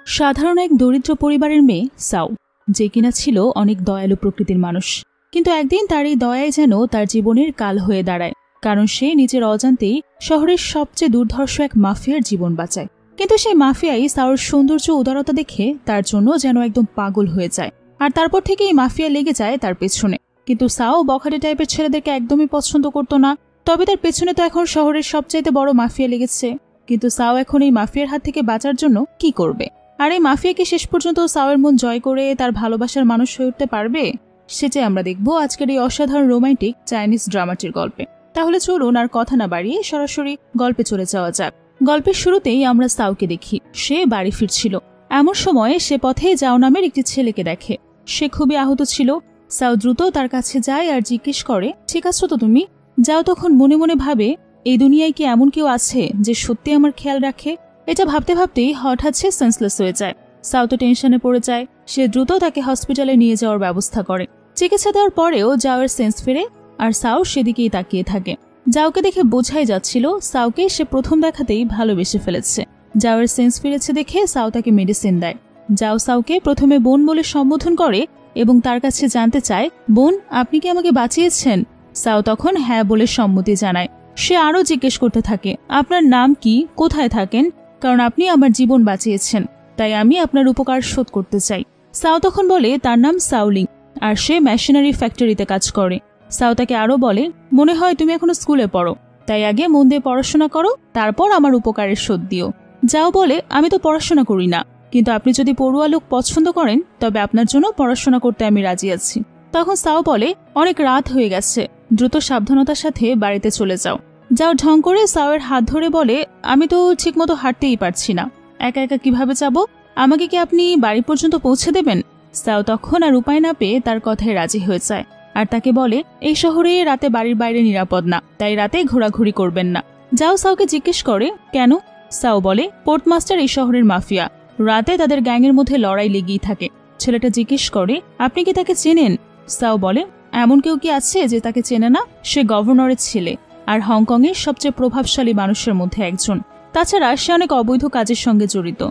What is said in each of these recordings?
সাধারণ এক দরিদ্র পরিবারের মেয়ে সাও, যে কিনা ছিল অনেক দয়ালু প্রকৃতির মানুষ। কিন্তু একদিন তার এই দয়াই যেন তার জীবনের কাল হয়ে দাঁড়ায়, কারণ সে নিজের অজান্তেই শহরের সবচেয়ে দুর্ধর্ষ এক মাফিয়ার জীবন বাঁচায়। কিন্তু সেই মাফিয়াই সাওর সৌন্দর্য উদারতা দেখে তার জন্য যেন একদম পাগল হয়ে যায়, আর তারপর থেকে এই মাফিয়া লেগে যায় তার পেছনে। কিন্তু সাও বখাটে টাইপের ছেলেদেরকে একদমই পছন্দ করতো না, তবে তার পেছনে তো এখন শহরের সবচাইতে বড় মাফিয়া লেগেছে। কিন্তু সাও এখন এই মাফিয়ার হাত থেকে বাঁচার জন্য কি করবে? আর এই মাফিয়াকে শেষ পর্যন্ত সাওয়ের মন জয় করে তার ভালোবাসার মানুষ হয়ে উঠতে পারবে, সেটাই আমরা দেখবো আজকের এই অসাধারণ রোমান্টিক চাইনিজ ড্রামাটির গল্পে। তাহলে চলুন আর কথা না বাড়িয়ে সরাসরি গল্পে চলে যাওয়া যাক। গল্পের শুরুতেই আমরা সাওকে দেখি সে বাড়ি ফিরছিল। এমন সময়ে সে পথে যাও নামের একটি ছেলেকে দেখে। সে খুবই আহত ছিল। সাও দ্রুত তার কাছে যায় আর জিজ্ঞেস করে, ঠিক আছো তো তুমি? যাও তখন মনে মনে ভাবে, এই দুনিয়ায় কি এমন কেউ আছে যে সত্যি আমার খেয়াল রাখে? এটা ভাবতে ভাবতেই হঠাৎ সে সেন্সলেস হয়ে যায়। সাও তো টেনশনে পড়ে যায়। সে দ্রুত তাকে হসপিটালে নিয়ে যাওয়ার ব্যবস্থা করে। চিকিৎসা দেওয়ার পরেও যাওয়ের সেন্স ফিরে, আর সাও সেদিকেই তাকিয়ে থাকে। যাওকে দেখে বোঝাই যাচ্ছিল সাওকে সে প্রথম দেখাতেই ভালোবেসে ফেলেছে। যাওয়ের সেন্স ফিরেছে দেখে সাও তাকে মেডিসিন দেয়। যাও সাওকে প্রথমে বোন বলে সম্বোধন করে এবং তার কাছে জানতে চায়, বোন, আপনি কি আমাকে বাঁচিয়েছেন? সাও তখন হ্যাঁ বলে সম্মতি জানায়। সে আরও জিজ্ঞেস করতে থাকে, আপনার নাম কি, কোথায় থাকেন? কারণ আপনি আমার জীবন বাঁচিয়েছেন, তাই আমি আপনার উপকার শোধ করতে চাই। সাও তখন বলে তার নাম সাওলিং, আর সে মেশিনারি ফ্যাক্টরিতে কাজ করে। সাও তাকে আরও বলে, মনে হয় তুমি এখনো স্কুলে পড়ো, তাই আগে মন দিয়ে পড়াশোনা করো, তারপর আমার উপকারের শোধ দিও। যাও বলে, আমি তো পড়াশোনা করি না, কিন্তু আপনি যদি পড়ুয়া লোক পছন্দ করেন তবে আপনার জন্য পড়াশোনা করতে আমি রাজি আছি। তখন সাও বলে, অনেক রাত হয়ে গেছে, দ্রুত সাবধানতার সাথে বাড়িতে চলে যাও। যাও ঢং করে সাওয়ের হাত ধরে বলে, আমি তো ঠিকমতো হাঁটতেই পারছি না, একা একা কিভাবে যাব? আমাকে কি আপনি বাড়ি পর্যন্ত পৌঁছে দেবেন? সাও তখন আর উপায় না পেয়ে তার কথায় রাজি হয়ে যায়, আর তাকে বলে, এই শহরে রাতে বাড়ির বাইরে নিরাপদ না, তাই রাতে ঘোরাঘুরি করবেন না। যাও সাওকে জিজ্ঞেস করে, কেন? সাও বলে, পোর্টমাস্টার এই শহরের মাফিয়া, রাতে তাদের গ্যাংয়ের মধ্যে লড়াই লেগেই থাকে। ছেলেটা জিজ্ঞেস করে, আপনি কি তাকে চেনেন? সাও বলে, এমন কেউ কি আছে যে তাকে চেনে না? সে গভর্নরের ছেলে, আর হংকংয়ের সবচেয়ে প্রভাবশালী মানুষের মধ্যে একজন। তাছাড়া সে অনেক অবৈধ কাজের সঙ্গে জড়িত,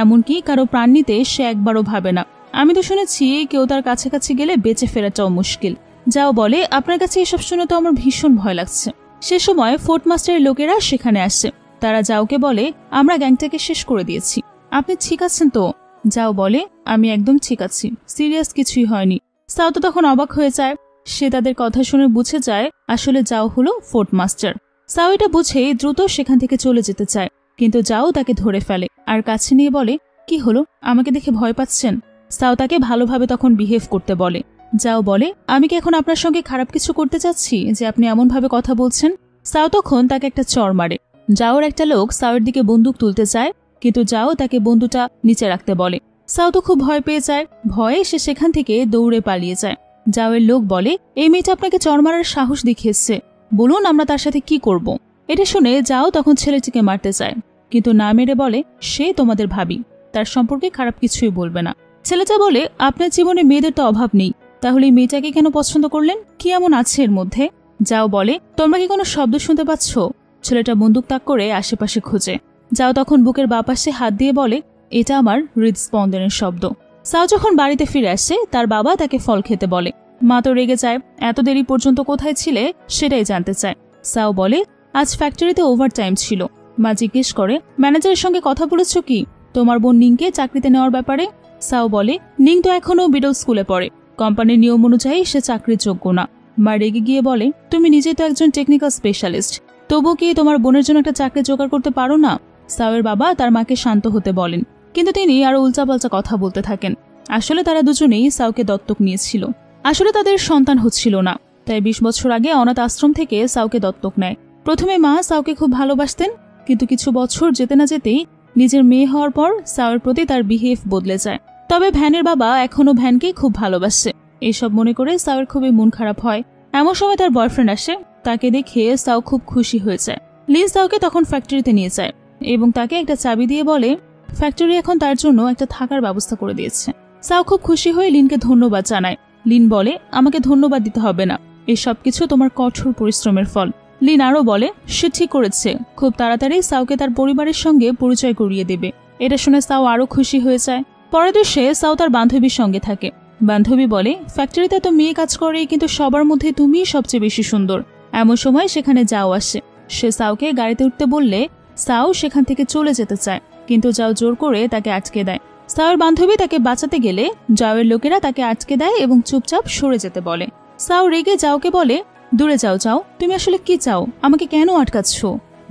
এমনকি কারো প্রাণ নিতে সে একবারও ভাবে না। আমি তো শুনেছি কেউ তার কাছাকাছি গেলে বেঁচে ফেরাটাও মুশকিল। যাও বলে, আপনার কাছে এসব শুনে তো আমার ভীষণ ভয় লাগছে। সে সময় ফোর্ট মাস্টারের লোকেরা সেখানে আসে। তারা যাওকে বলে, আমরা গ্যাংটাকে শেষ করে দিয়েছি, আপনি ঠিক আছেন তো? যাও বলে, আমি একদম ঠিক আছি, সিরিয়াস কিছুই হয়নি। সাও তো তখন অবাক হয়ে যায়। সে তাদের কথা শুনে বুঝে যায় আসলে যাও হলো ফোর্ট মাস্টার। সাও এটা বুঝেই দ্রুত সেখান থেকে চলে যেতে চায়, কিন্তু যাও তাকে ধরে ফেলে আর কাছে নিয়ে বলে, কি হলো, আমাকে দেখে ভয় পাচ্ছেন? সাও তাকে ভালোভাবে তখন বিহেভ করতে বলে। যাও বলে, আমি কি এখন আপনার সঙ্গে খারাপ কিছু করতে চাচ্ছি যে আপনি এমনভাবে কথা বলছেন? সাও তখন তাকে একটা চড় মারে। যাওর একটা লোক সাওয়ের দিকে বন্দুক তুলতে চায়, কিন্তু যাও তাকে বন্দুকটা নিচে রাখতে বলে। সাও তো খুব ভয় পেয়ে যায়। ভয়ে সে সেখান থেকে দৌড়ে পালিয়ে যায়। যাওয়ের লোক বলে, এই মেয়েটা আপনাকে চড় মারার সাহস দেখিয়েছে, বলুন আমরা তার সাথে কি করব? এটা শুনে যাও তখন ছেলেটিকে মারতে চায়, কিন্তু না মেরে বলে, সে তোমাদের ভাবি, তার সম্পর্কে খারাপ কিছুই বলবে না। ছেলেটা বলে, আপনার জীবনে মেয়েদের তো অভাব নেই, তাহলে এই মেয়েটাকে কেন পছন্দ করলেন? কি এমন আছে এর মধ্যে? যাও বলে, তোমরা কি কোনো শব্দ শুনতে পাচ্ছ? ছেলেটা বন্দুক তাক করে আশেপাশে খোঁজে। যাও তখন বুকের বাপাশে হাত দিয়ে বলে, এটা আমার হৃদস্পন্দনের শব্দ। সাও যখন বাড়িতে ফিরে আসে তার বাবা তাকে ফল খেতে বলে। মা তো রেগে যায়, এত দেরি পর্যন্ত কোথায় ছিলে সেটাই জানতে চায়। সাও বলে, আজ ফ্যাক্টরিতে ওভারটাইম ছিল। মা জিজ্ঞেস করে, ম্যানেজারের সঙ্গে কথা বলেছ কি তোমার বোন নিংকে চাকরিতে নেওয়ার ব্যাপারে? সাও বলে, নিং তো এখনও মিডল স্কুলে পড়ে, কোম্পানির নিয়ম অনুযায়ী সে চাকরির যোগ্য না। মা রেগে গিয়ে বলে, তুমি নিজে তো একজন টেকনিক্যাল স্পেশালিস্ট, তবু কি তোমার বোনের জন্য একটা চাকরি জোগাড় করতে পারো না? সাওয়ের বাবা তার মাকে শান্ত হতে বলেন, কিন্তু তিনি আরো উল্টাপাল্টা কথা বলতে থাকেন। আসলে তারা দুজনেই সাওকে দত্তক নিয়েছিল। আসলে তাদের সন্তান হচ্ছিল না, তাই 20 বছর আগে অনাথ আশ্রম থেকে সাওকে দত্তক নেয়। প্রথমে মা সাওকে খুব ভালোবাসতেন, কিন্তু কিছু বছর যেতে না যেতেই নিজের মেয়ে হওয়ার পর সাওয়ের প্রতি তার বিহেভ বদলে যায়। তবে ভ্যানের বাবা এখনো ভ্যানকে খুব ভালোবাসে। এইসব মনে করে সাওয়ের খুবই মন খারাপ হয়। এমন সময় তার বয়ফ্রেন্ড আসে, তাকে দেখে সাও খুব খুশি হয়ে যায়। লিন সাওকে তখন ফ্যাক্টরিতে নিয়ে যায় এবং তাকে একটা চাবি দিয়ে বলে, ফ্যাক্টরি এখন তার জন্য একটা থাকার ব্যবস্থা করে দিয়েছে। সাও খুব খুশি হয়ে লিনকে ধন্যবাদ জানায়। লিন বলে, আমাকে ধন্যবাদ দিতে হবে না, এই সবকিছু তোমার কঠোর পরিশ্রমের ফল। লিন আরও বলে, সে ঠিক করেছে, খুব তাড়াতাড়ি সাওকে তার পরিবারের সঙ্গে পরিচয় করিয়ে দেবে। এটা শুনে সাও আরো খুশি হয়ে যায়। পরের দৃশ্যে সাও তার বান্ধবীর সঙ্গে থাকে। বান্ধবী বলে, ফ্যাক্টরিতে তো মেয়ে কাজ করে, কিন্তু সবার মধ্যে তুমিই সবচেয়ে বেশি সুন্দর। এমন সময় সেখানে যাও আসে। সে সাওকে গাড়িতে উঠতে বললে সাও সেখান থেকে চলে যেতে চায়, কিন্তু যাও জোর করে তাকে আটকে দেয়। সাওয়ের বান্ধবী তাকে বাঁচাতে গেলে যাওয়ের লোকেরা তাকে আটকে দেয় এবং চুপচাপ সরে যেতে বলে। সাও রেগে যাওকে বলে, দূরে যাও যাও, তুমি আসলে কি চাও, আমাকে কেন আটকাচ্ছ?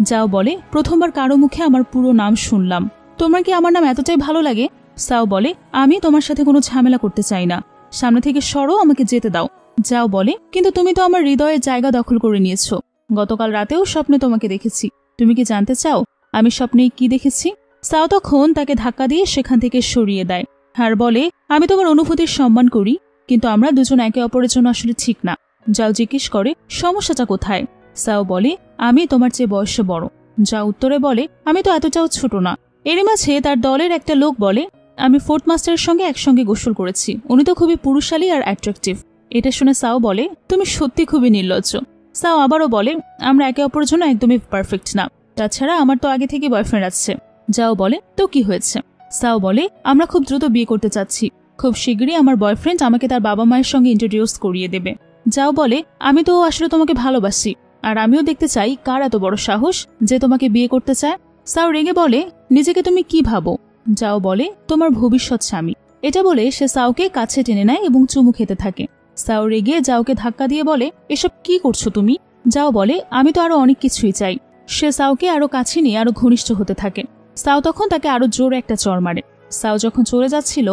যাও বলে, প্রথমবার কারো মুখে আমার পুরো নাম শুনলাম, তোমার কি আমার নাম এতটাই ভালো লাগে? সাও বলে, আমি তোমার সাথে কোনো ঝামেলা করতে চাই না, সামনে থেকে সরো, আমাকে যেতে দাও। যাও বলে, কিন্তু তুমি তো আমার হৃদয়ের জায়গা দখল করে নিয়েছো। গতকাল রাতেও স্বপ্নে তোমাকে দেখেছি, তুমি কি জানতে চাও আমি স্বপ্নে কি দেখেছি? সাও তখন তাকে ধাক্কা দিয়ে সেখান থেকে সরিয়ে দেয় আর বলে, আমি তোমার অনুভূতির সম্মান করি, কিন্তু আমরা দুজন একে অপরের জন্য আসলে ঠিক না। যাও জিজ্ঞেস করে, সমস্যাটা কোথায়? সাও বলে, আমি তোমার চেয়ে বয়সে বড়। যা উত্তরে বলে, আমি তো এতটাও ছোট না। এরই মাঝে তার দলের একটা লোক বলে, আমি ফোর্থ মাস্টারের সঙ্গে একসঙ্গে গোসল করেছি, উনি তো খুবই পুরুষালী আর অ্যাট্রাকটিভ। এটা শুনে সাও বলে, তুমি সত্যি খুবই নির্লজ্জ। সাও আবারও বলে, আমরা একে অপরের জন্য একদমই পারফেক্ট না, তাছাড়া আমার তো আগে থেকে বয়ফ্রেন্ড আছে। যাও বলে, তো কি হয়েছে? সাও বলে, আমরা খুব দ্রুত বিয়ে করতে চাচ্ছি, খুব শীঘ্রই আমার বয়ফ্রেন্ড আমাকে তার বাবা মায়ের সঙ্গে ইন্ট্রোডিউস করিয়ে দেবে। যাও বলে, আমি তো আসলে তোমাকে ভালোবাসি, আর আমিও দেখতে চাই কার এত বড় সাহস যে তোমাকে বিয়ে করতে চায়। সাও রেগে বলে, নিজেকে তুমি কি ভাবো? যাও বলে, তোমার ভবিষ্যৎ স্বামী। এটা বলে সে সাওকে কাছে টেনে নেয় এবং চুমু খেতে থাকে। সাও রেগে যাওকে ধাক্কা দিয়ে বলে, এসব কি করছো তুমি? যাও বলে, আমি তো আরো অনেক কিছুই চাই। সে সাওকে আরো কাছে নিয়ে আরো ঘনিষ্ঠ হতে থাকে। সাও তখন তাকে আরো জোরে একটা চড় মারে। সাও যখন চলে যাচ্ছিল,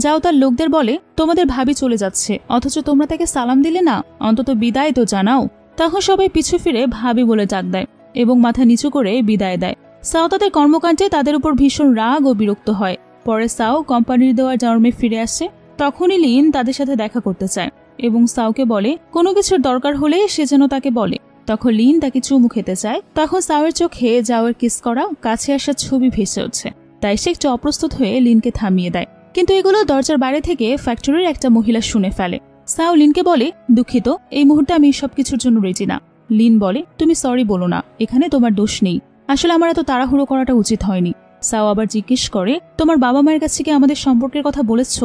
যাও তার লোকদের বলে, তোমাদের ভাবি চলে যাচ্ছে, অথচ তোমরা তাকে সালাম দিলে না, অন্তত বিদায় তো জানাও। তখন সবাই পিছু ফিরে ভাবি বলে ডাক দেয় এবং মাথা নিচু করে বিদায় দেয়। সাও তাদের কর্মকাণ্ডে তাদের উপর ভীষণ রাগ ও বিরক্ত হয়। পরে সাও কোম্পানির দেওয়া জন্মে ফিরে আসে। তখনই লিন তাদের সাথে দেখা করতে চায় এবং সাওকে বলে কোনো কিছুর দরকার হলে সে যেন তাকে বলে। তখন লিন তাকে চুমু খেতে চায়। তখন সাওয়ের চোখে যাওয়ের কিস করা কাছে আসার ছবি ভেসে উঠছে, তাই সে একটু অপ্রস্তুত হয়ে লিনকে থামিয়ে দেয়। কিন্তু এগুলো দরজার বাইরে থেকে ফ্যাক্টরির একটা মহিলা শুনে ফেলে। সাও লিনকে বলে, দুঃখিত, এই মুহূর্তে আমি সবকিছুর জন্য রেডি না। লিন বলে, তুমি সরি বলো না, এখানে তোমার দোষ নেই, আসলে আমার এত তাড়াহুড়ো করাটা উচিত হয়নি। সাও আবার জিজ্ঞেস করে, তোমার বাবা মায়ের কাছে কি আমাদের সম্পর্কের কথা বলেছ?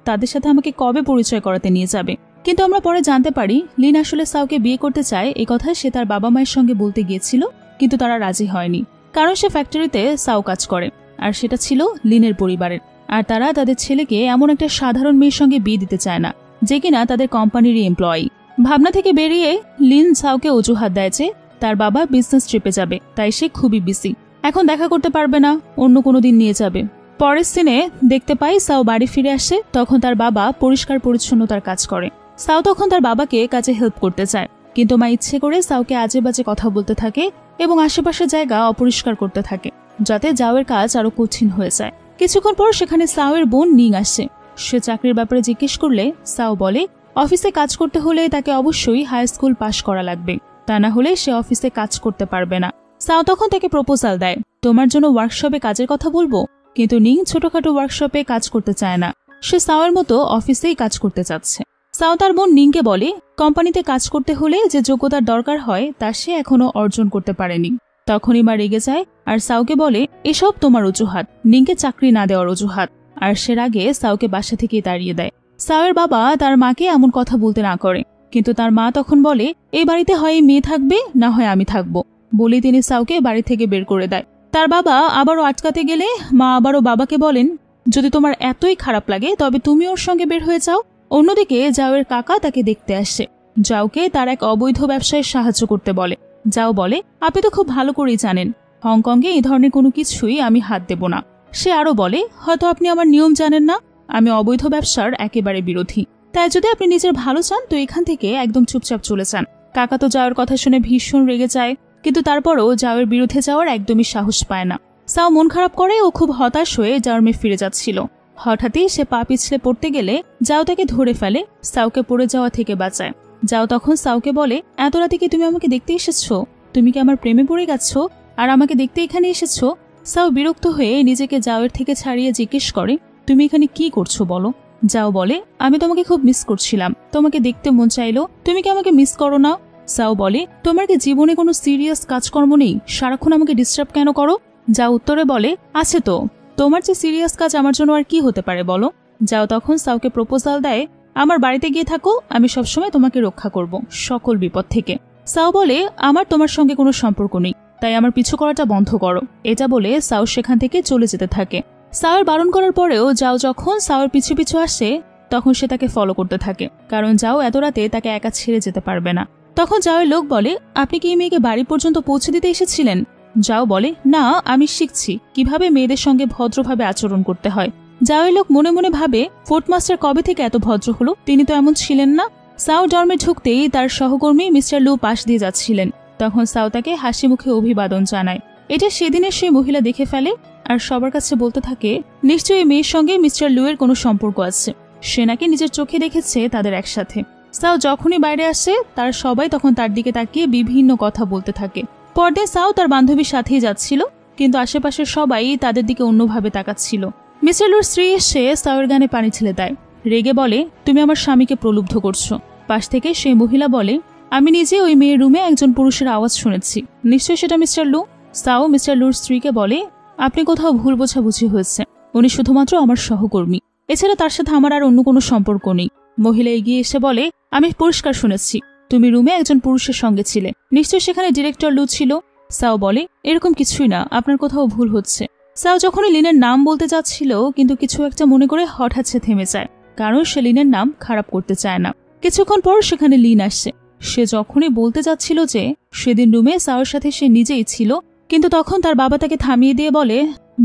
তাদের সাথে আমাকে কবে পরিচয় করাতে নিয়ে যাবে? কিন্তু আমরা পরে জানতে পারি লিন আসলে সাওকে বিয়ে করতে চায়, এই কথা সে তার বাবা মায়ের সঙ্গে বলতে গিয়েছিল, কিন্তু তারা রাজি হয়নি, কারণ সে ফ্যাক্টরিতে সাও কাজ করে আর সেটা ছিল লিনের পরিবারের, আর তারা তাদের ছেলেকে এমন একটা সাধারণ মেয়ের সঙ্গে বিয়ে দিতে চায় না যে কিনা তাদের কোম্পানিরই এমপ্লয়ি। ভাবনা থেকে বেরিয়ে লিন সাওকে অজুহাত দেয় যে তার বাবা বিজনেস ট্রিপে যাবে, তাই সে খুবই বিজি, এখন দেখা করতে পারবে না, অন্য কোনো দিন নিয়ে যাবে। পরের সিনে দেখতে পাই সাও বাড়ি ফিরে আসে। তখন তার বাবা পরিষ্কার পরিচ্ছন্নতার কাজ করে। সাও তখন তার বাবাকে কাজে হেল্প করতে চায়, কিন্তু মা ইচ্ছে করে সাওকে আজে বাজে কথা বলতে থাকে এবং আশেপাশের জায়গা অপরিষ্কার করতে থাকে, যাতে যাওয়ের কাজ আরো কঠিন হয়ে যায়। কিছুক্ষণ পর সেখানে সাওয়ের বোন নিং আসে। সে চাকরির ব্যাপারে জিজ্ঞেস করলে সাও বলে, অফিসে কাজ করতে হলে তাকে অবশ্যই হাই স্কুল পাশ করা লাগবে, তা না হলে সে অফিসে কাজ করতে পারবে না। সাও তখন তাকে প্রপোজাল দেয়, তোমার জন্য ওয়ার্কশপে কাজের কথা বলবো। কিন্তু নিং ছোটখাটো ওয়ার্কশপে কাজ করতে চায় না, সে সাওয়ের মতো অফিসেই কাজ করতে চাচ্ছে। সাও তার বোন নিংকে বলে, কোম্পানিতে কাজ করতে হলে যে যোগ্যতার দরকার হয় তা সে এখনো অর্জন করতে পারেনি। তখনই মা রেগে যায় আর সাওকে বলে, এসব তোমার অজুহাত, নিংকে চাকরি না দেওয়ার অজুহাত। আর সে রাগে সাওকে বাসা থেকেই তাড়িয়ে দেয়। সাওয়ের বাবা তার মাকে এমন কথা বলতে না করে, কিন্তু তার মা তখন বলে, এই বাড়িতে হয় মেয়ে থাকবে না হয় আমি থাকবো, বলে তিনি সাওকে বাড়ি থেকে বের করে দেয়। তার বাবা আবারও আটকাতে গেলে মা আবারও বাবাকে বলেন, যদি তোমার এতই খারাপ লাগে তবে তুমি ওর সঙ্গে বের হয়ে যাও। অন্যদিকে যাওয়ের কাকা তাকে দেখতে আসে। যাওকে তার এক অবৈধ ব্যবসায় সাহায্য করতে বলে। যাও বলে, আপনি তো খুব ভালো করেই জানেন হংকংয়ে এই ধরনের কোনো কিছুই আমি হাত দেব না। সে আরো বলে, হয়তো আপনি আমার নিয়ম জানেন না, আমি অবৈধ ব্যবসার একেবারে বিরোধী, তাই যদি আপনি নিজের ভালো চান তো এখান থেকে একদম চুপচাপ চলে যান। কাকা তো যাওয়ার কথা শুনে ভীষণ রেগে যায়, কিন্তু তারপরও যাওয়ের বিরুদ্ধে যাওয়ার একদমই সাহস পায় না। সাও মন খারাপ করে ও খুব হতাশ হয়ে যাওয়ার মেয়ে ফিরে যাচ্ছিল। হঠাৎই সে পা পিছলে পড়তে গেলে যাও তাকে ধরে ফেলে, সাওকে পড়ে যাওয়া থেকে বাঁচায়। যাও তখন সাওকে বলে, এত রাতে কি তুমি আমাকে দেখতে এসেছো? তুমি কি আমার প্রেমে পড়ে গেছো আর আমাকে দেখতে এখানে এসেছো? সাও বিরক্ত হয়ে নিজেকে যাওয়ের থেকে ছাড়িয়ে জিজ্ঞেস করে, তুমি এখানে কি করছো বলো? যাও বলে, আমি তোমাকে খুব মিস করছিলাম, তোমাকে দেখতে মন চাইলো, তুমি কি আমাকে মিস করো না? সাও বলে, তোমার কি জীবনে কোনো সিরিয়াস কাজকর্ম নেই, সারাক্ষণ আমাকে ডিস্টার্ব কেন করো? যাও উত্তরে বলে, আছে তো, তোমার যে সিরিয়াস কাজ আমার জন্য আর কি হতে পারে বলো। যাও তখন সাউকে প্রপোজাল দেয়, আমার বাড়িতে গিয়ে থাকো, আমি সবসময় তোমাকে রক্ষা করব সকল বিপদ থেকে। সাউ বলে, আমার তোমার সঙ্গে কোনো সম্পর্ক নেই, তাই আমার পিছু করাটা বন্ধ করো। এটা বলে সাউ সেখান থেকে চলে যেতে থাকে। সাউয়ের বারণ করার পরেও যাও যখন সাউয়ের পিছু পিছু আসে তখন সে তাকে ফলো করতে থাকে, কারণ যাও এত রাতে তাকে একা ছেড়ে যেতে পারবে না। তখন যাওয়ের লোক বলে, আপনি কি এই মেয়েকে বাড়ি পর্যন্ত পৌঁছে দিতে এসেছিলেন? যাও বলে, না, আমি শিখছি কিভাবে মেয়েদের সঙ্গে ভদ্রভাবে আচরণ করতে হয়। যাওয়ের লোক মনে মনে ভাবে, ফোর্টমাস্টার কবে থেকে এত ভদ্র হলো, তিনি তো এমন ছিলেন না। সাউ ডর্মে ঢুকতেই তার সহকর্মী মিস্টার লু পাশ দিয়ে যাচ্ছিলেন। তখন সাউ তাকে হাসি মুখে অভিবাদন জানায়। এটা সেদিনের সেই মহিলা দেখে ফেলে আর সবার কাছে বলতে থাকে, নিশ্চয়ই মেয়ের সঙ্গে মিস্টার লুয়ের কোনো সম্পর্ক আছে, সে নাকি নিজের চোখে দেখেছে তাদের একসাথে। সাউ যখনই বাইরে আসে তার সবাই তখন তার দিকে তাকিয়ে বিভিন্ন কথা বলতে থাকে। পরদিন সাউ তার বান্ধবীর সাথেই যাচ্ছিল, কিন্তু আশেপাশের সবাই তাদের দিকে অন্যভাবে তাকাচ্ছিল। মিস্টার লুর স্ত্রী এসে সাউয়ের গানে পানি ছেলে দেয়, রেগে বলে, তুমি আমার স্বামীকে প্রলুব্ধ করছো। পাশ থেকে সেই মহিলা বলে, আমি নিজে ওই মেয়ের রুমে একজন পুরুষের আওয়াজ শুনেছি, নিশ্চয়ই সেটা মিস্টার লু। সাউ মিস্টার লুর স্ত্রীকে বলে, আপনি কোথাও ভুল বোঝাবুঝি হয়েছে, উনি শুধুমাত্র আমার সহকর্মী, এছাড়া তার সাথে আমার আর অন্য কোনো সম্পর্ক নেই। মহিলা এগিয়ে এসে বলে, আমি পরিষ্কার শুনেছি তুমি রুমে একজন পুরুষের সঙ্গে ছিলে, নিশ্চয়ই সেখানে ডিরেক্টর লু ছিল। সাউ বলে, এরকম কিছুই না, আপনার কোথাও ভুল হচ্ছে। সাউ যখনই লিনের নাম বলতে যাচ্ছিল কিন্তু কিছু একটা মনে করে হঠাৎ সে থেমে যায়, কারণ সে লিনের নাম খারাপ করতে চায় না। কিছুক্ষণ পর সেখানে লিন আসছে। সে যখনই বলতে যাচ্ছিল যে সেদিন রুমে সাউয়ের সাথে সে নিজেই ছিল, কিন্তু তখন তার বাবা তাকে থামিয়ে দিয়ে বলে,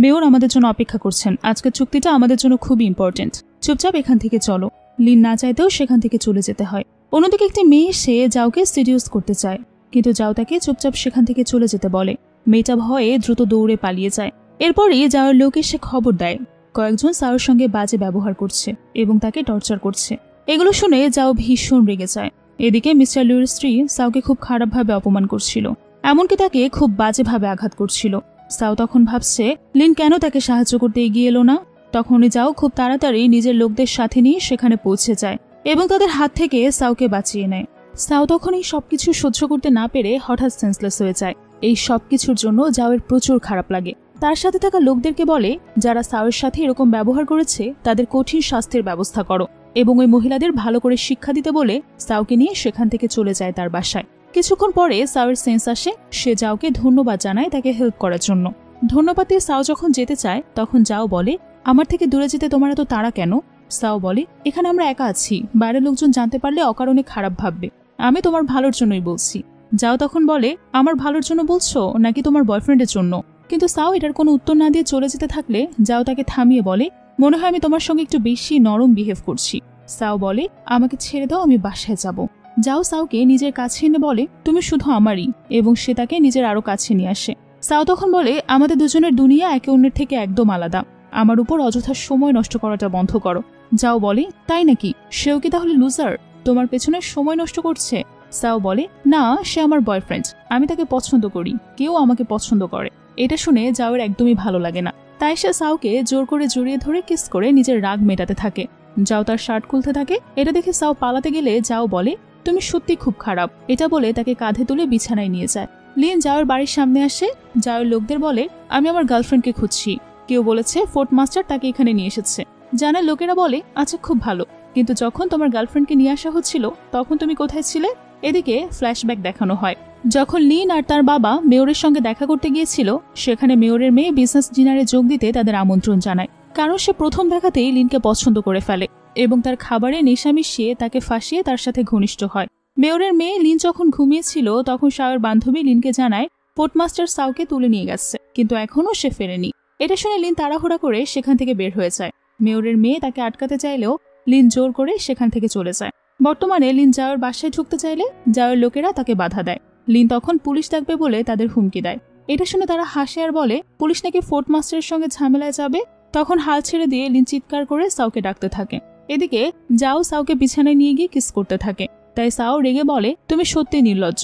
মেয়র আমাদের জন্য অপেক্ষা করছেন, আজকের চুক্তিটা আমাদের জন্য খুবই ইম্পর্টেন্ট, চুপচাপ এখান থেকে চলো। লিন না চাইতেও সেখান থেকে চলে যেতে হয়। অন্যদিকে একটি মেয়ে এসে যাওকে সিডিউস করতে চায়, কিন্তু যাও তাকে চুপচাপ সেখান থেকে চলে যেতে বলে। মেয়েটা ভয়ে দ্রুত দৌড়ে পালিয়ে যায়। এরপরই যাওয়ার লোক এসে খবর দেয় কয়েকজন সাউয়ের সঙ্গে বাজে ব্যবহার করছে এবং তাকে টর্চার করছে। এগুলো শুনে যাও ভীষণ রেগে যায়। এদিকে মিস্টার লুয়ের স্ত্রী সাউকে খুব খারাপভাবে অপমান করছিল, এমনকি তাকে খুব বাজেভাবে আঘাত করছিল। সাউ তখন ভাবছে লিন কেন তাকে সাহায্য করতে এগিয়ে এলো না। তখনই যাও খুব তাড়াতাড়ি নিজের লোকদের সাথে নিয়ে সেখানে পৌঁছে যায় এবং তাদের হাত থেকে সাউকে বাঁচিয়ে নেয়। সাউ তখন এই সবকিছু সহ্য করতে না পেরে হঠাৎ সেন্সলেস হয়ে যায়। এই সবকিছুর জন্য যাওয়ের প্রচুর খারাপ লাগে। তার সাথে থাকা লোকদেরকে বলে, যারা সাউয়ের সাথে এরকম ব্যবহার করেছে তাদের কঠিন শাস্তির ব্যবস্থা করো, এবং ওই মহিলাদের ভালো করে শিক্ষা দিতে বলে সাউকে নিয়ে সেখান থেকে চলে যায় তার বাসায়। কিছুক্ষণ পরে সাউয়ের সেন্স আসে, সে যাওকে ধন্যবাদ জানায় তাকে হেল্প করার জন্য। ধন্যবাদ দিয়ে সাউ যখন যেতে চায় তখন যাও বলে, আমার থেকে দূরে যেতে তোমার এত তাড়া কেন? সাউ বলে, এখানে আমরা একা আছি, বাইরের লোকজন জানতে পারলে অকারণে খারাপ ভাববে, আমি তোমার ভালোর জন্যই বলছি। যাও তখন বলে, আমার ভালোর জন্য বলছো নাকি তোমার বয়ফ্রেন্ডের জন্য? কিন্তু সাউ এটার কোনো উত্তর না দিয়ে চলে যেতে থাকলে যাও তাকে থামিয়ে বলে, মনে হয় আমি তোমার সঙ্গে একটু বেশি নরম বিহেভ করছি। সাউ বলে, আমাকে ছেড়ে দাও, আমি বাসায় যাব। যাও সাউকে নিজের কাছে এনে বলে, তুমি শুধু আমারই, এবং সে তাকে নিজের আরো কাছে নিয়ে আসে। সাউ তখন বলে, আমাদের দুজনের দুনিয়া একে অন্যের থেকে একদম আলাদা, আমার উপর অযথা সময় নষ্ট করাটা বন্ধ করো। যাও বলে, তাই নাকি? সেও কি তাহলে লুজার, তোমার পেছনে সময় নষ্ট করছে? সাউ বলে, না, সে আমার বয়ফ্রেন্ড, আমি তাকে পছন্দ করি, কেউ আমাকে পছন্দ করে। এটা শুনে যাওয়ের একদমই ভালো লাগে না, তাই সে সাউকে জোর করে জড়িয়ে ধরে কিস করে নিজের রাগ মেটাতে থাকে। যাও তার শার্ট খুলতে থাকে। এটা দেখে সাউ পালাতে গেলে যাও বলে, তুমি সত্যি খুব খারাপ। এটা বলে তাকে কাঁধে তুলে বিছানায় নিয়ে যায়। লিন যাওয়ের বাড়ির সামনে আসে। যাওয়ের লোকদের বলে, আমি আমার গার্লফ্রেন্ডকে খুঁজছি, কেউ বলেছে ফোর্ট মাস্টার তাকে এখানে নিয়ে এসেছে। জানার লোকেরা বলে, আচ্ছা খুব ভালো, কিন্তু যখন তোমার গার্লফ্রেন্ডকে নিয়ে আসা হচ্ছিল তখন তুমি কোথায় ছিলে? এদিকে ফ্ল্যাশব্যাক দেখানো হয়, যখন লিন আর তার বাবা মেয়রের সঙ্গে দেখা করতে গিয়েছিল, সেখানে মেয়রের মেয়ে বিজনেস ডিনারে যোগ দিতে তাদের আমন্ত্রণ জানায়, কারণ সে প্রথম দেখাতেই লিনকে পছন্দ করে ফেলে এবং তার খাবারে নেশা মিশিয়ে তাকে ফাঁসিয়ে তার সাথে ঘনিষ্ঠ হয়। মেয়রের মেয়ে লিন যখন ঘুমিয়েছিল তখন সাউয়ের বান্ধবী লিনকে জানায় পোর্টমাস্টার সাউকে তুলে নিয়ে গেছে, কিন্তু এখনও সে ফেরেনি। এটা শুনে লিন তাড়াহুড়া করে সেখান থেকে বের হয়ে যায়। মেয়রের মেয়ে তাকে আটকাতে চাইলেও লিন জোর করে সেখান থেকে চলে যায়। বর্তমানে লিন যাওয়ার বাসায় ঢুকতে চাইলে যাওয়ার লোকেরা তাকে বাধা দেয়। লিন তখন পুলিশ ডাকবে বলে তাদের হুমকি দেয়। এটা শুনে তারা হাসে আর বলে পুলিশ নাকি ফোর্ট মাস্টারের সঙ্গে ঝামেলায় যাবে। তখন হাল ছেড়ে দিয়ে লিন চিৎকার করে সাউকে ডাকতে থাকে। এদিকে যাও সাউকে বিছানায় নিয়ে গিয়ে কিস করতে থাকে। তাই সাউ রেগে বলে, তুমি সত্যি নির্লজ্জ।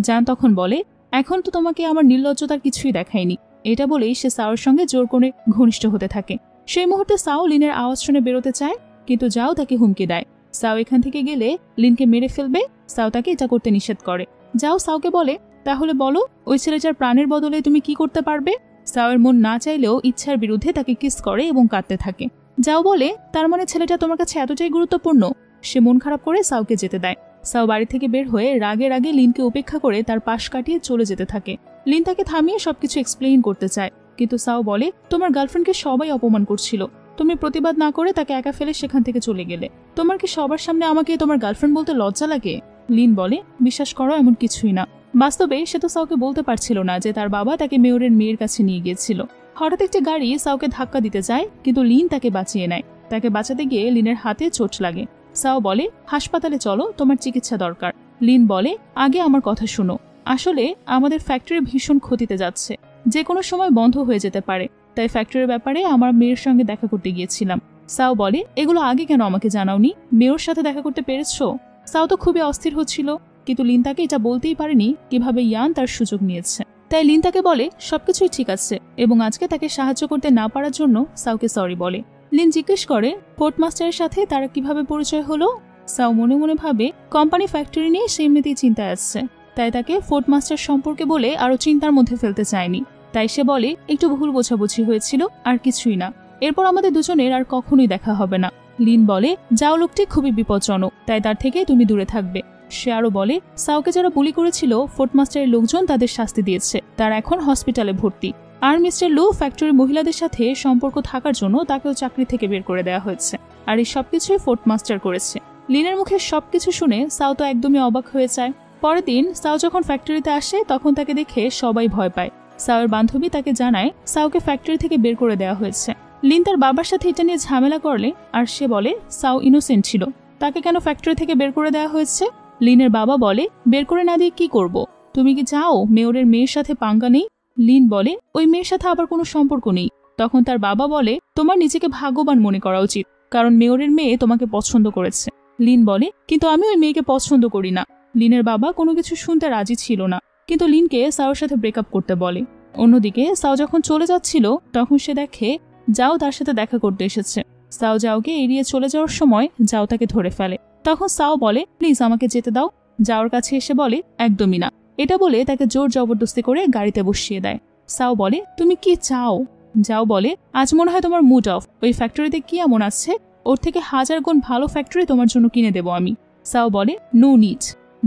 জান তখন বলে, এখন তো তোমাকে আমার নির্লজ্জতার কিছুই দেখায়নি। এটা বলেই সে সাউর সঙ্গে জোর করে ঘনিষ্ঠ হতে থাকে। সেই মুহূর্তে সাউ লিনের আওয়াজ শুনে বেরোতে চায়, কিন্তু যাও তাকে হুমকি দেয়। সাউ এখান থেকে গেলে লিনকে মেরে ফেলবে। সাউ তাকে এটা করতে নিষেধ করে। যাও সাউকে বলে, তাহলে বলো ওই ছেলেটার প্রাণের বদলে তুমি কি করতে পারবে? সাওয়ের মন না চাইলেও ইচ্ছার বিরুদ্ধে তাকে কিস করে এবং কাঁদতে থাকে। যাও বলে, তার মানে ছেলেটা তোমার কাছে এতটাই গুরুত্বপূর্ণ। সে মন খারাপ করে সাওকে যেতে দেয়। সাও বাড়ি থেকে বের হয়ে রাগে রাগে লিনকে উপেক্ষা করে তার পাশ কাটিয়ে চলে যেতে থাকে। লিন তাকে থামিয়ে সবকিছু এক্সপ্লেইন করতে চায়, কিন্তু সাও বলে, তোমার গার্লফ্রেন্ডকে সবাই অপমান করছিল, তুমি প্রতিবাদ না করে তাকে একা ফেলে সেখান থেকে চলে গেলে। তোমার কি সবার সামনে আমাকে তোমার গার্লফ্রেন্ড বলতে লজ্জা লাগে? লিন বলে, বিশ্বাস করো, এমন কিছুই না। বাস্তবে সে তো সাওকে বলতে পারছিল না যে তার বাবা তাকে মেয়রের মেয়ের কাছে নিয়ে গিয়েছিল। হঠাৎ একটি গাড়ি সাওকে ধাক্কা দিতে যায়, কিন্তু লিন তাকে বাঁচিয়ে নেয়। তাকে বাঁচাতে গিয়ে লিনের হাতে চোট লাগে। সাও বলে, হাসপাতালে চলো, তোমার চিকিৎসা দরকার। লিন বলে, আগে আমার কথা শুনো। আসলে আমাদের ফ্যাক্টরি ভীষণ ক্ষতিতে যাচ্ছে, যে কোনো সময় বন্ধ হয়ে যেতে পারে, তাই ফ্যাক্টরির ব্যাপারে আমার মেয়ের সঙ্গে দেখা করতে গিয়েছিলাম। সাও বলে, এগুলো আগে কেন আমাকে জানাওনি? মেয়র সাথে দেখা করতে পেরেছো? সাও তো খুবই অস্থির হচ্ছিল, কিন্তু লিন তাকে এটা বলতেই পারেনি কিভাবে ইয়ান তার সুযোগ নিয়েছে। তাই লিন তাকে বলে সবকিছুই ঠিক আছে এবং আজকে তাকে সাহায্য করতে না পারার জন্য সাওকে সরি বলে। লিন জিজ্ঞেস করে পোর্ট মাস্টারের সাথে তারা কিভাবে পরিচয় হলো। সাও মনে মনে ভাবে কোম্পানি ফ্যাক্টরি নিয়ে সে এমনিতেই চিন্তায় আসছে, তাই তাকে ফোর্ট মাস্টার সম্পর্কে বলে আরো চিন্তার মধ্যে ফেলতে চায়নি। তাই সে বলে, একটু ভুল বোঝাবুঝি হয়েছিল, আর কিছুই না। এরপর আমাদের দুজনের আর কখনোই দেখা হবে না। লিন বলে, যাও লোকটি খুবই বিপজ্জনক, তাই তার থেকে তুমি দূরে থাকবে। সে আরো বলে, সাওকে যারা বুলি করেছিল ফোর্ট মাস্টারের লোকজন তাদের শাস্তি দিয়েছে, তারা এখন হসপিটালে ভর্তি। আর মিস্টার লু ফ্যাক্টরির মহিলাদের সাথে সম্পর্ক থাকার জন্য তাকেও চাকরি থেকে বের করে দেওয়া হয়েছে, আর এই সবকিছুই ফোর্ট মাস্টার করেছে। লিনের মুখে সবকিছু শুনে সাও তো একদমই অবাক হয়ে যায়। পরের দিন সাও যখন ফ্যাক্টরিতে আসে তখন তাকে দেখে সবাই ভয় পায়। সাওয়ের বান্ধবী তাকে জানায় সাওকে ফ্যাক্টরি থেকে বের করে দেওয়া হয়েছে। লিন তার বাবার সাথে এটা নিয়ে ঝামেলা করলে আর সে বলে সাও ইনোসেন্ট ছিল, তাকে কেন ফ্যাক্টরি থেকে বের করে দেওয়া হয়েছে। লিনের বাবা বলে, বের করে না দিয়ে কি করব? তুমি কি চাও মেয়রের মেয়ের সাথে পাঙ্গা নেই? লিন বলে, ওই মেয়ের সাথে আবার কোনো সম্পর্ক নেই। তখন তার বাবা বলে, তোমার নিজেকে ভাগ্যবান মনে করা উচিত, কারণ মেয়রের মেয়ে তোমাকে পছন্দ করেছে। লিন বলে, কিন্তু আমি ওই মেয়েকে পছন্দ করি না। লিনের বাবা কোনো কিছু শুনতে রাজি ছিল না, কিন্তু লিনকে সাওর সাথে ব্রেকআপ করতে বলে। অন্যদিকে সাও যখন চলে যাচ্ছিল তখন সে দেখে যাও তার সাথে দেখা করতে এসেছে। সাও যাওকে এড়িয়ে চলে যাওয়ার সময় যাও তাকে ধরে ফেলে। তখন সাও বলে, প্লিজ আমাকে যেতে দাও। যাওয়ার কাছে এসে বলে, একদমই না। এটা বলে তাকে জোর জবরদস্তি করে গাড়িতে বসিয়ে দেয়। সাও বলে, তুমি কি চাও? যাও বলে, আজ মনে হয় তোমার মুড অফ, ওই ফ্যাক্টরিতে কি এমন আছে, ওর থেকে 1000 গুণ ভালো ফ্যাক্টরি তোমার জন্য কিনে দেবো আমি। সাও বলে, নো নিড।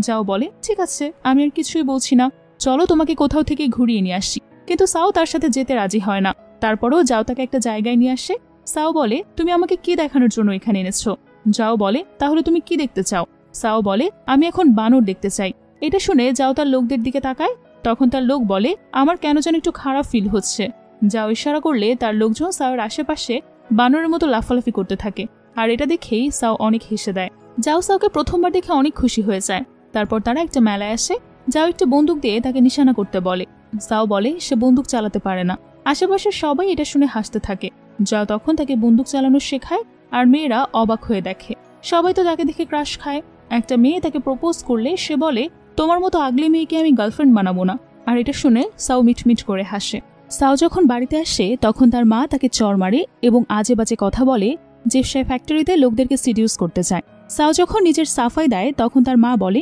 যাও বলে, ঠিক আছে, আমি আর কিছুই বলছি না, চলো তোমাকে কোথাও থেকে ঘুরিয়ে নিয়ে আসি। কিন্তু সাও তার সাথে যেতে রাজি হয় না। তারপরও যাও তাকে একটা জায়গায় নিয়ে আসে। সাও বলে, তুমি আমাকে কি দেখানোর জন্য এখানে এনেছো? যাও বলে, তাহলে তুমি কি দেখতে চাও? সাও বলে, আমি এখন বানর দেখতে চাই। এটা শুনে যাও তার লোকদের দিকে তাকায়। তখন তার লোক বলে, আমার কেন যেন একটু খারাপ ফিল হচ্ছে। যাও ইশারা করলে তার লোকজন সাওয়ের আশেপাশে বানরের মতো লাফালাফি করতে থাকে, আর এটা দেখেই সাও অনেক হেসে দেয়। যাও সাওকে প্রথমবার দেখে অনেক খুশি হয়ে যায়। তারপর তারা একটা মেলায় আসে। যাও একটি বন্দুক দিয়ে তাকে নিশানা করতে বলে। সাও বলে সে বন্দুক চালাতে পারে না। আশেপাশের সবাই এটা শুনে হাসতে থাকে। যাও তখন তাকে বন্দুক চালানো শেখায়, আর মেয়েরা অবাক হয়ে দেখে। সবাই তো তাকে দেখে ক্রাশ খায়। একটা মেয়ে তাকে প্রপোজ করলে সে বলে, তোমার মতো আগলি মেয়েকে আমি গার্লফ্রেন্ড বানাবো না। আর এটা শুনে সাও মিটমিট করে হাসে। সাও যখন বাড়িতে আসে তখন তার মা তাকে চড় মারে এবং আজে বাজে কথা বলে যে সে ফ্যাক্টরিতে লোকদেরকে সিডিউস করতে চায়। সাও যখন নিজের সাফাই দেয় তখন তার মা বলে,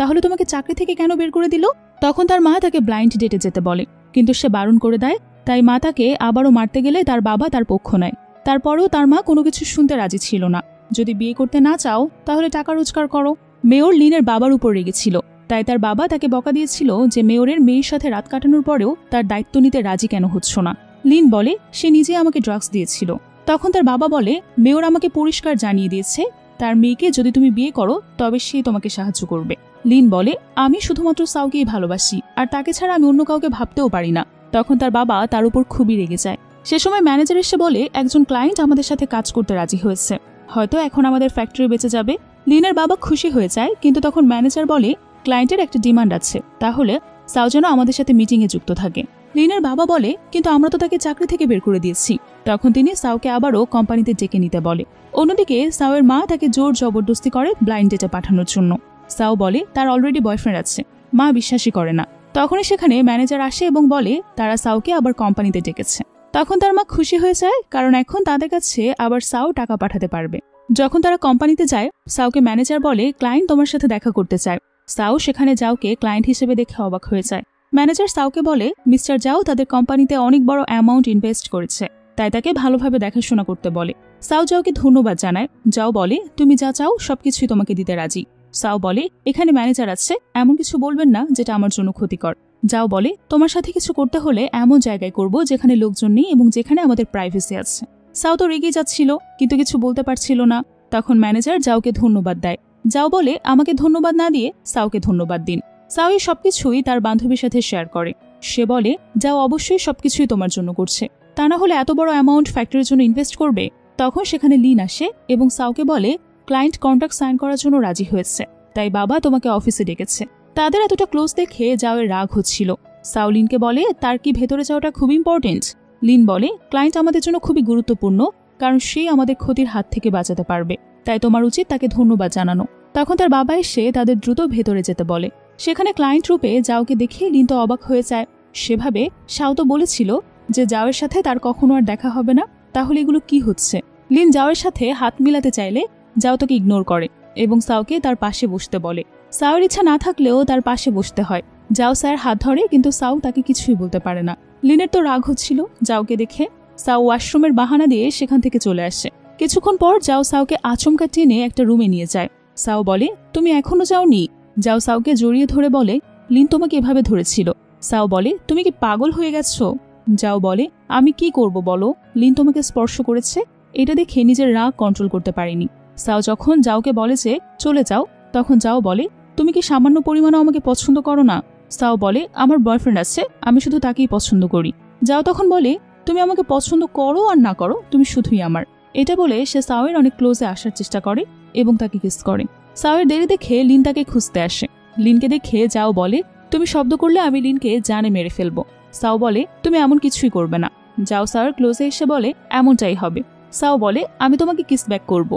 তাহলে তোমাকে চাকরি থেকে কেন বের করে দিল? তখন তার মা তাকে ব্লাইন্ড ডেটে যেতে বলে, কিন্তু সে বারণ করে দেয়। তাই মা তাকে আবারও মারতে গেলে তার বাবা তার পক্ষ নেয়। তারপরেও তার মা কোনো কিছু শুনতে রাজি ছিল না। যদি বিয়ে করতে না চাও তাহলে টাকা রোজগার করো। মেয়র লিনের বাবার উপর রেগেছিল, তাই তার বাবা তাকে বকা দিয়েছিল যে মেয়রের মেয়ের সাথে রাত কাটানোর পরেও তার দায়িত্ব নিতে রাজি কেন হচ্ছ না। লিন বলে, সে নিজে আমাকে ড্রাগস দিয়েছিল। তখন তার বাবা বলে, মেয়র আমাকে পরিষ্কার জানিয়ে দিয়েছে তার মেয়েকে যদি তুমি বিয়ে করো তবে সে তোমাকে সাহায্য করবে। লিন বলে, আমি শুধুমাত্র সাওকেই ভালোবাসি, আর তাকে ছাড়া আমি অন্য কাউকে ভাবতেও পারি না। তখন তার বাবা তার উপর খুবই রেগে যায়। সে সময় ম্যানেজার এসে বলে, একজন ক্লায়েন্ট আমাদের সাথে কাজ করতে রাজি হয়েছে, হয়তো এখন আমাদের ফ্যাক্টরি বেঁচে যাবে। লিনের বাবা খুশি হয়ে যায়, কিন্তু তখন ম্যানেজার বলে, ক্লায়েন্টের একটা ডিমান্ড আছে, তাহলে সাও যেন আমাদের সাথে মিটিংয়ে যুক্ত থাকে। লিনের বাবা বলে, কিন্তু আমরা তো তাকে চাকরি থেকে বের করে দিয়েছি। তখন তিনি সাওকে আবারও কোম্পানিতে ডেকে নিতে বলে। অন্যদিকে সাওয়ের মা তাকে জোর জবরদস্তি করে ব্লাইন্ড ডেটে পাঠানোর জন্য। সাও বলে তার অলরেডি বয়ফ্রেন্ড আছে। মা বিশ্বাসই করে না। তখনই সেখানে ম্যানেজার আসে এবং বলে তারা সাওকে আবার কোম্পানিতে ডেকেছে। তখন তার মা খুশি হয়ে যায়, কারণ এখন তাদের কাছে আবার সাও টাকা পাঠাতে পারবে। যখন তারা কোম্পানিতে যায় সাওকে ম্যানেজার বলে, ক্লায়েন্ট তোমার সাথে দেখা করতে চায়। সাও সেখানে যাওকে ক্লায়েন্ট হিসেবে দেখে অবাক হয়ে যায়। ম্যানেজার সাউকে বলে মিস্টার জাও তাদের কোম্পানিতে অনেক বড় অ্যামাউন্ট ইনভেস্ট করেছে, তাই তাকে ভালোভাবে দেখাশোনা করতে বলে। সাউ জাওকে ধন্যবাদ জানায়। জাও বলে তুমি যা চাও সবকিছুই তোমাকে দিতে রাজি। সাউ বলে এখানে ম্যানেজার আছে, এমন কিছু বলবেন না যেটা আমার জন্য ক্ষতিকর। যাও বলে তোমার সাথে কিছু করতে হলে এমন জায়গায় করব যেখানে লোকজন নেই এবং যেখানে আমাদের প্রাইভেসি আছে। সাউ তো রেগে যাচ্ছিল কিন্তু কিছু বলতে পারছিল না। তখন ম্যানেজার জাওকে ধন্যবাদ দেয়। যাও বলে আমাকে ধন্যবাদ না দিয়ে সাউকে ধন্যবাদ দিন। সাউ এই সবকিছুই তার বান্ধবীর সাথে শেয়ার করে। সে বলে যাও অবশ্যই সবকিছুই তোমার জন্য করছে, তা না হলে এত বড় অ্যামাউন্ট ফ্যাক্টরির জন্য ইনভেস্ট করবে। তখন সেখানে লিন আসে এবং সাউকে বলে ক্লায়েন্ট কন্ট্রাক্ট সাইন করার জন্য রাজি হয়েছে, তাই বাবা তোমাকে অফিসে ডেকেছে। তাদের এতটা ক্লোজ দেখে জাওয়ের রাগ হচ্ছিল। সাউ লিনকে বলে তার কি ভেতরে যাওয়াটা খুব ইম্পর্টেন্ট। লিন বলে ক্লায়েন্ট আমাদের জন্য খুবই গুরুত্বপূর্ণ, কারণ সে আমাদের ক্ষতির হাত থেকে বাঁচাতে পারবে, তাই তোমার উচিত তাকে ধন্যবাদ জানানো। তখন তার বাবা এসে তাদের দ্রুত ভেতরে যেতে বলে। সেখানে ক্লায়েন্ট রূপে জাওকে দেখে লিন তো অবাক হয়ে যায়। সেভাবে সাউ তো বলেছিল যে জাওয়ের সাথে তার কখনো আর দেখা হবে না, তাহলে এগুলো কি হচ্ছে। লিন জাওয়ের সাথে হাত মিলাতে চাইলে জাও তাকে ইগনোর করে এবং সাউকে তার পাশে বসতে বলে। সাউয়ের ইচ্ছা না থাকলেও তার পাশে বসতে হয়। জাও স্যার হাত ধরে কিন্তু সাউ তাকে কিছুই বলতে পারে না। লিনের তো রাগ হচ্ছিল জাওকে দেখে। সাউ ওয়াশরুমের বাহানা দিয়ে সেখান থেকে চলে আসে। কিছুক্ষণ পর জাও সাউকে আচমকা টেনে একটা রুমে নিয়ে যায়। সাউ বলে তুমি এখনো যাওনি। জাও সাউকে জড়িয়ে ধরে বলে লিন তোমাকে এভাবে ধরেছিল। সাউ বলে তুমি কি পাগল হয়ে গেছো। জাও বলে আমি কি করব বলো, লিন তোমাকে স্পর্শ করেছে। এটা দেখে নিজের রাগ কন্ট্রোল করতে পারিনি। সাউ যখন জাওকে বলে যে চলে যাও, তখন জাও বলে তুমি কি সামান্য পরিমাণও আমাকে পছন্দ করো না। সাউ বলে আমার বয়ফ্রেন্ড আছে, আমি শুধু তাকেই পছন্দ করি। জাও তখন বলে তুমি আমাকে পছন্দ করো আর না করো, তুমি শুধুই আমার। এটা বলে সে সাউয়ের অনেক ক্লোজে আসার চেষ্টা করে এবং তাকে কিস করে। সাউয়ের দেরি দেখে লিন তাকে খুঁজতে আসে। লিনকে দেখে জাও বলে তুমি শব্দ করলে আমি লিনকে জানে মেরে ফেলবো। সাউ বলে তুমি এমন কিছুই করবে না। জাও সাউয়ের ক্লোজে এসে বলে এমনটাই হবে। সাউ বলে আমি তোমাকে কিস ব্যাক করব।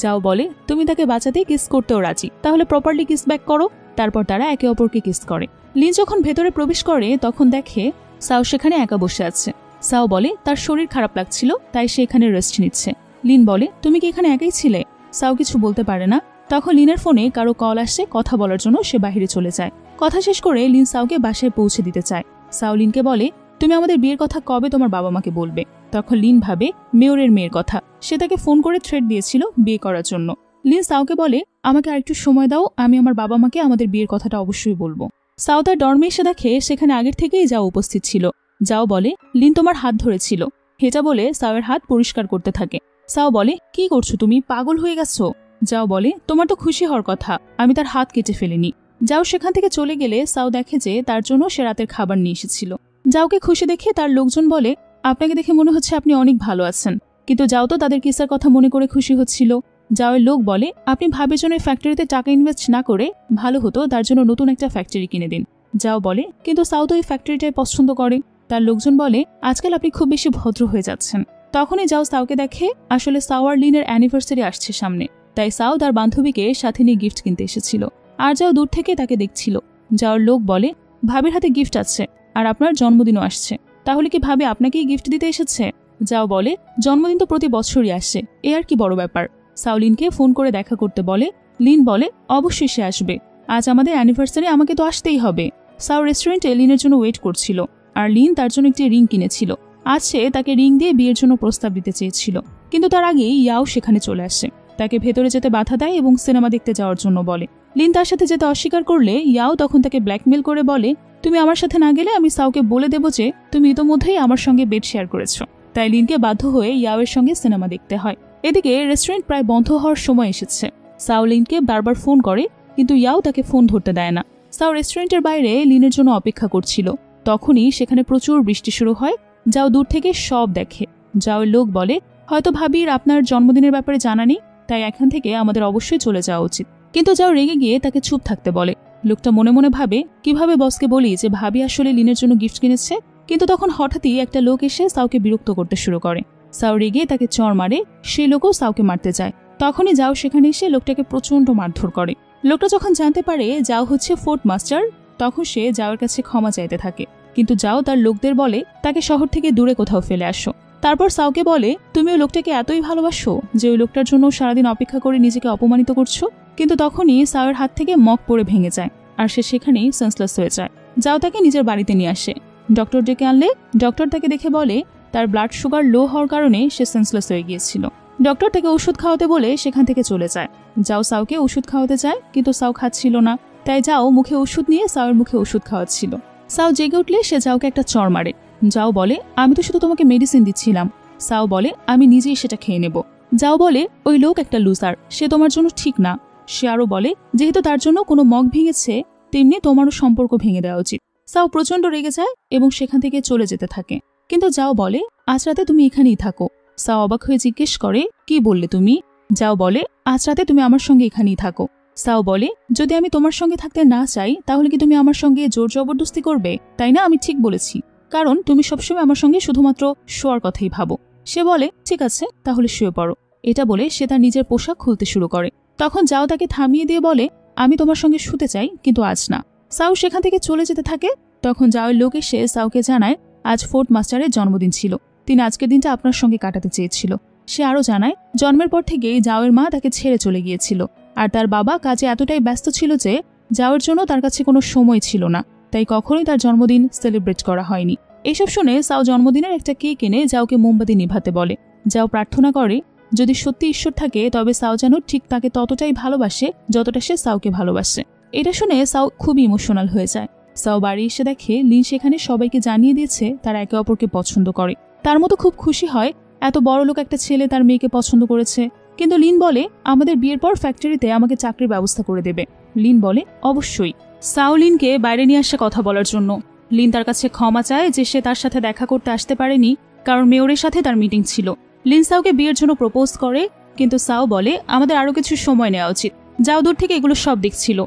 জাও বলে তুমি তাকে বাঁচাতেই কিস করতেও রাজি, তাহলে প্রপারলি কিস ব্যাক করো। তারপর তারা একে অপরকে কিস করে। লিন যখন ভেতরে প্রবেশ করে তখন দেখে সাউ সেখানে একা বসে আছে। সাউ বলে তার শরীর খারাপ লাগছিল, তাই সে এখানে রেস্ট নিচ্ছে। লিন বলে তুমি কি এখানে একাই ছিলে। সাউ কিছু বলতে পারে না। তখন লিনের ফোনে কারো কল আসে, কথা বলার জন্য সে বাইরে চলে যায়। কথা শেষ করে লিন সাউকে বাসায় পৌঁছে দিতে চায়। সাউ লিনকে বলে তুমি আমাদের বিয়ের কথা কবে তোমার বাবা মাকে বলবে। তখন লিন ভাবে মেয়রের মেয়ের কথা, সে তাকে ফোন করে থ্রেট দিয়েছিল বিয়ে করার জন্য। লিন সাউকে বলে আমাকে আরেকটু সময় দাও, আমি আমার বাবা মাকে আমাদের বিয়ের কথাটা অবশ্যই বলবো। সাউ তার ডর্মে এসে দেখে সেখানে আগের থেকেই যাও উপস্থিত ছিল। যাও বলে লিন তোমার হাত ধরেছিল। হেটা বলে সাউয়ের হাত পরিষ্কার করতে থাকে। সাউ বলে কি করছো তুমি, পাগল হয়ে গেছো। যাও বলে তোমার তো খুশি হওয়ার কথা, আমি তার হাত কেটে ফেলিনি। যাও সেখান থেকে চলে গেলে সাউ দেখে যে তার জন্য সে রাতের খাবার নিয়ে এসেছিল। যাওকে খুশি দেখে তার লোকজন বলে আপনাকে দেখে মনে হচ্ছে আপনি অনেক ভালো আছেন, কিন্তু যাও তো তাদের কিসার কথা মনে করে খুশি হচ্ছিল। যাওয়ের লোক বলে আপনি ভাবের জন্য ফ্যাক্টরিতে টাকা ইনভেস্ট না করে ভালো হতো তার জন্য নতুন একটা ফ্যাক্টরি কিনে দিন। যাও বলে কিন্তু সাউ তো এই ফ্যাক্টরিটাই পছন্দ করে। তার লোকজন বলে আজকাল আপনি খুব বেশি ভদ্র হয়ে যাচ্ছেন। তখনই যাও সাউকে দেখে আসলে সাউ আর লিনের অ্যানিভার্সারি আসছে সামনে, তাই সাউ তার বান্ধবীকে সাথে নিয়ে গিফট কিনতে এসেছিল। আর যাও দূর থেকে তাকে দেখছিল। যাওয়ার লোক বলে ভাবির হাতে গিফট আছে আর আপনার জন্মদিনও আসছে, তাহলে কি ভাবি আপনাকেই গিফট দিতে এসেছে। যাও বলে জন্মদিন তো প্রতি বছরই আসে, এ আর কি বড় ব্যাপার। সাউ লিনকে ফোন করে দেখা করতে বলে। লিন বলে অবশ্যই সে আসবে, আজ আমাদের অ্যানিভার্সারি, আমাকে তো আসতেই হবে। সাউ রেস্টুরেন্টে লিনের জন্য ওয়েট করছিল আর লিন তার জন্য একটি রিং কিনেছিল। আজ সে তাকে রিং দিয়ে বিয়ের জন্য প্রস্তাব দিতে চেয়েছিল, কিন্তু তার আগেই ইয়াও সেখানে চলে আসে। তাকে ভেতরে যেতে বাধা দেয় এবং সিনেমা দেখতে যাওয়ার জন্য বলে। লিন তার সাথে যেতে অস্বীকার করলে ইয়াও তখন তাকে ব্ল্যাকমেল করে বলে তুমি আমার সাথে না গেলে আমি সাউকে বলে দেবো যে তুমি ইতোমধ্যেই আমার সঙ্গে বেড শেয়ার করেছো। তাই লিনকে বাধ্য হয়ে ইয়াওয়ের সঙ্গে সিনেমা দেখতে হয়। এদিকে রেস্টুরেন্ট প্রায় বন্ধ হওয়ার সময় এসেছে। সাউ লিনকে বারবার ফোন করে কিন্তু ইয়াও তাকে ফোন ধরতে দেয় না। সাউ রেস্টুরেন্টের বাইরে লিনের জন্য অপেক্ষা করছিল। তখনই সেখানে প্রচুর বৃষ্টি শুরু হয়। যাও দূর থেকে সব দেখে। যাওয়ের লোক বলে হয়তো ভাবির আপনার জন্মদিনের ব্যাপারে জানা নেই, তাই এখান থেকে আমাদের অবশ্যই চলে যাওয়া উচিত। কিন্তু যাও রেগে গিয়ে তাকে চুপ থাকতে বলে। লোকটা মনে মনে ভাবে কিভাবে বসকে বলি যে ভাবি আসলে লিনের জন্য গিফট কিনেছে, কিন্তু তখন হঠাৎই একটা লোক এসে সাউকে বিরক্ত করতে শুরু করে। সাউ রেগে তাকে চড় মারে, সেই লোকও সাউকে মারতে যায়। তখনই যাও সেখানে এসে লোকটাকে প্রচন্ড মারধর করে। লোকটা যখন জানতে পারে যাও হচ্ছে ফোর্ট মাস্টার, তখন সে যাওয়ার কাছে ক্ষমা চাইতে থাকে, কিন্তু যাও তার লোকদের বলে তাকে শহর থেকে দূরে কোথাও ফেলে আসো। তারপর সাউকে বলে তুমি ওই লোকটাকে এতই ভালোবাসো যে ওই লোকটার জন্য সারাদিন অপেক্ষা করে নিজেকে অপমানিত করছো। কিন্তু তখনই সাউয়ের হাত থেকে মগ পড়ে ভেঙে যায় আর সে সেখানেই সেন্সলেস হয়ে যায়। যাও তাকে নিজের বাড়িতে নিয়ে আসে। ডক্টর ডেকে আনলে ডক্টর তাকে দেখে বলে তার ব্লাড সুগার লো হওয়ার কারণে সে সেন্সলেস হয়ে গিয়েছিল। ডক্টর তাকে ওষুধ খাওয়াতে বলে সেখান থেকে চলে যায়। যাও সাউকে ওষুধ খাওয়াতে যায়, কিন্তু সাউ খাচ্ছিল না, তাই যাও মুখে ওষুধ নিয়ে সাউয়ের মুখে ওষুধ খাওয়াচ্ছিল। সাউ জেগে উঠলে সে যাওকে একটা চড় মারে। যাও বলে আমি তো শুধু তোমাকে মেডিসিন দিচ্ছিলাম। সাউ বলে আমি নিজেই সেটা খেয়ে নেব। যাও বলে ওই লোক একটা লুজার, সে তোমার জন্য ঠিক না। সে আরও বলে যেহেতু তার জন্য কোনো মগ ভেঙেছে তেমনি তোমারও সম্পর্ক ভেঙে দেওয়া উচিত। সাউ প্রচণ্ড রেগে যায় এবং সেখান থেকে চলে যেতে থাকে। কিন্তু যাও বলে আজ রাতে তুমি এখানেই থাকো। সাউ অবাক হয়ে জিজ্ঞেস করে কি বললে তুমি? যাও বলে আজ রাতে তুমি আমার সঙ্গে এখানেই থাকো। সাউ বলে যদি আমি তোমার সঙ্গে থাকতে না চাই তাহলে কি তুমি আমার সঙ্গে জোর জবরদস্তি করবে? তাই না? আমি ঠিক বলেছি, কারণ তুমি সবসময় আমার সঙ্গে শুধুমাত্র শোয়ার কথাই ভাবো। সে বলে ঠিক আছে তাহলে শুয়ে পড়ো। এটা বলে সে তার নিজের পোশাক খুলতে শুরু করে। তখন যাও তাকে থামিয়ে দিয়ে বলে আমি তোমার সঙ্গে শুতে চাই, কিন্তু আজ না। সাউ সেখান থেকে চলে যেতে থাকে। তখন যাওয়ের লোক এসে সাউকে জানায় আজ ফোর্ট মাস্টারের জন্মদিন ছিল, তিনি আজকের দিনটা আপনার সঙ্গে কাটাতে চেয়েছিল। সে আরও জানায় জন্মের পর থেকেই যাওয়ের মা তাকে ছেড়ে চলে গিয়েছিল, আর তার বাবা কাজে এতটাই ব্যস্ত ছিল যে যাওয়ের জন্য তার কাছে কোনো সময় ছিল না, তাই কখনোই তার জন্মদিন সেলিব্রেট করা হয়নি। এসব শুনে সাউ জন্মদিনের একটা কেক এনে যাওকে মোমবাতি নিভাতে বলে। যাও প্রার্থনা করে যদি সত্যি ঈশ্বর থাকে তবে সাউ যেন ঠিক তাকে ততটাই ভালোবাসে যতটা সে সাউকে ভালোবাসে। এটা শুনে সাউ খুব ইমোশনাল হয়ে যায়। সাউ বাড়ি এসে দেখে লিন সেখানে সবাইকে জানিয়ে দিয়েছে তারা একে অপরকে পছন্দ করে। তার মতো খুব খুশি হয় এত বড় লোক একটা ছেলে তার মেয়েকে পছন্দ করেছে। কিন্তু লিন বলে আমাদের বিয়ের পর ফ্যাক্টরিতে আমাকে চাকরির ব্যবস্থা করে দেবে। লিন বলে অবশ্যই। সাউ লিনকে বাইরে নিয়ে আসে কথা বলার জন্য। লিন তার কাছে ক্ষমা চায় যে সে তার সাথে দেখা করতে আসতে পারেনি, কারণ মেয়রের সাথে তার মিটিং ছিল। লিন সাউকে বিয়ের জন্য প্রপোজ করে, কিন্তু সাউ বলে আমাদের আরও কিছু সময় নেওয়া উচিত। যাও দূর থেকে এগুলো সব দেখছিল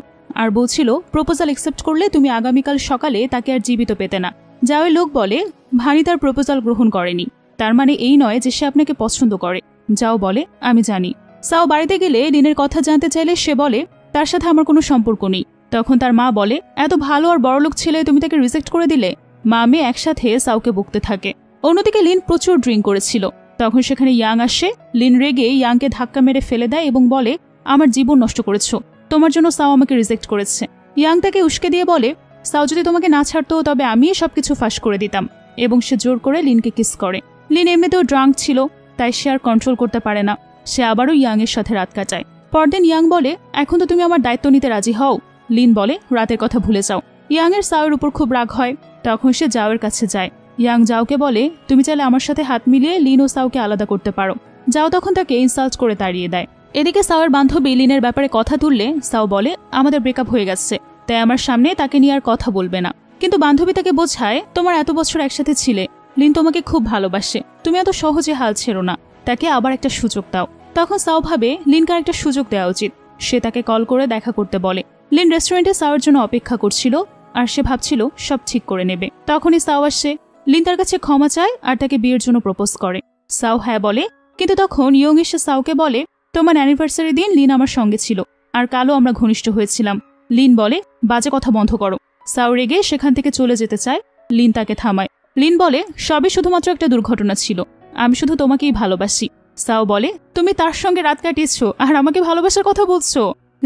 আর বলছিল প্রপোজাল অ্যাকসেপ্ট করলে তুমি আগামীকাল সকালে তাকে আর জীবিত পেতে না। যাওয়ের লোক বলে ভানি তার প্রপোজাল গ্রহণ করেনি, তার মানে এই নয় যে সে আপনাকে পছন্দ করে। যাও বলে আমি জানি। সাউ বাড়িতে গেলে লিনের কথা জানতে চাইলে সে বলে তার সাথে আমার কোনো সম্পর্ক নেই। তখন তার মা বলে এত ভালো আর বড়লোক ছেলে তুমি তাকে রিজেক্ট করে দিলে। মা মেয়ে একসাথে সাউকে বকতে থাকে। অন্যদিকে লিন প্রচুর ড্রিঙ্ক করেছিল। তখন সেখানে ইয়াং আসে। লিন রেগে ইয়াংকে ধাক্কা মেরে ফেলে দেয় এবং বলে আমার জীবন নষ্ট করেছো, তোমার জন্য সাউ আমাকে রিজেক্ট করেছে। ইয়াং তাকে উস্কে দিয়ে বলে সাউ যদি তোমাকে না ছাড়তো তবে আমি সবকিছু ফাঁস করে দিতাম, এবং সে জোর করে লিনকে কিস করে। লিন এমনিতেও ড্রাঙ্ক ছিল, তাই সে আর কন্ট্রোল করতে পারে না। সে আবারও ইয়াং এর সাথে রাত কাটায়। পরদিন ইয়াং বলে এখন তো তুমি আমার দায়িত্ব নিতে রাজি হও। লিন বলে রাতের কথা ভুলে যাও। ইয়াং এর সাউয়ের উপর খুব রাগ হয়। তখন সে যাওয়ের কাছে যায়। ইয়াং যাওকে বলে তুমি চাইলে আমার সাথে হাত মিলিয়ে লিন ও সাউকে আলাদা করতে পারো। যাও তখন তাকে ইনসাল্ট করে তাড়িয়ে দেয়। এদিকে সাউয়ের বান্ধবী লিনের ব্যাপারে কথা তুললে সাউ বলে আমাদের ব্রেকআপ হয়ে গেছে, তাই আমার সামনে তাকে নিয়ে আর কথা বলবে না। কিন্তু বান্ধবী তাকে বোঝায় তোমার এত বছর একসাথে ছিলে, লিন তোমাকে খুব ভালোবাসে, তুমি এত সহজে হাল ছেড়ো না, তাকে আবার একটা সুযোগ দাও। তখন সাউ ভাবে লিনকে একটা সুযোগ দেওয়া উচিত। সে তাকে কল করে দেখা করতে বলে। লিন রেস্টুরেন্টে সাউয়ের জন্য অপেক্ষা করছিল আর সে ভাবছিল সব ঠিক করে নেবে। তখনই সাউ আসে। লিন তার কাছে ক্ষমা চায় আর তাকে বিয়ের জন্য প্রপোজ করে। সাউ হ্যাঁ বলে, কিন্তু তখন ইয়ং এসে সাউকে বলে তোমার অ্যানিভার্সারি দিন লিন আমার সঙ্গে ছিল আর কালও আমরা ঘনিষ্ঠ হয়েছিলাম। লিন বলে বাজে কথা বন্ধ করো। সাউ রেগে সেখান থেকে চলে যেতে চায়। লিন তাকে থামায়। লিন বলে সবই শুধুমাত্র একটা দুর্ঘটনা ছিল, আমি শুধু তোমাকেই ভালোবাসি। সাউ বলে তুমি তার সঙ্গে রাত কাটিয়েছো আর আমাকে ভালোবাসার কথা বলছো।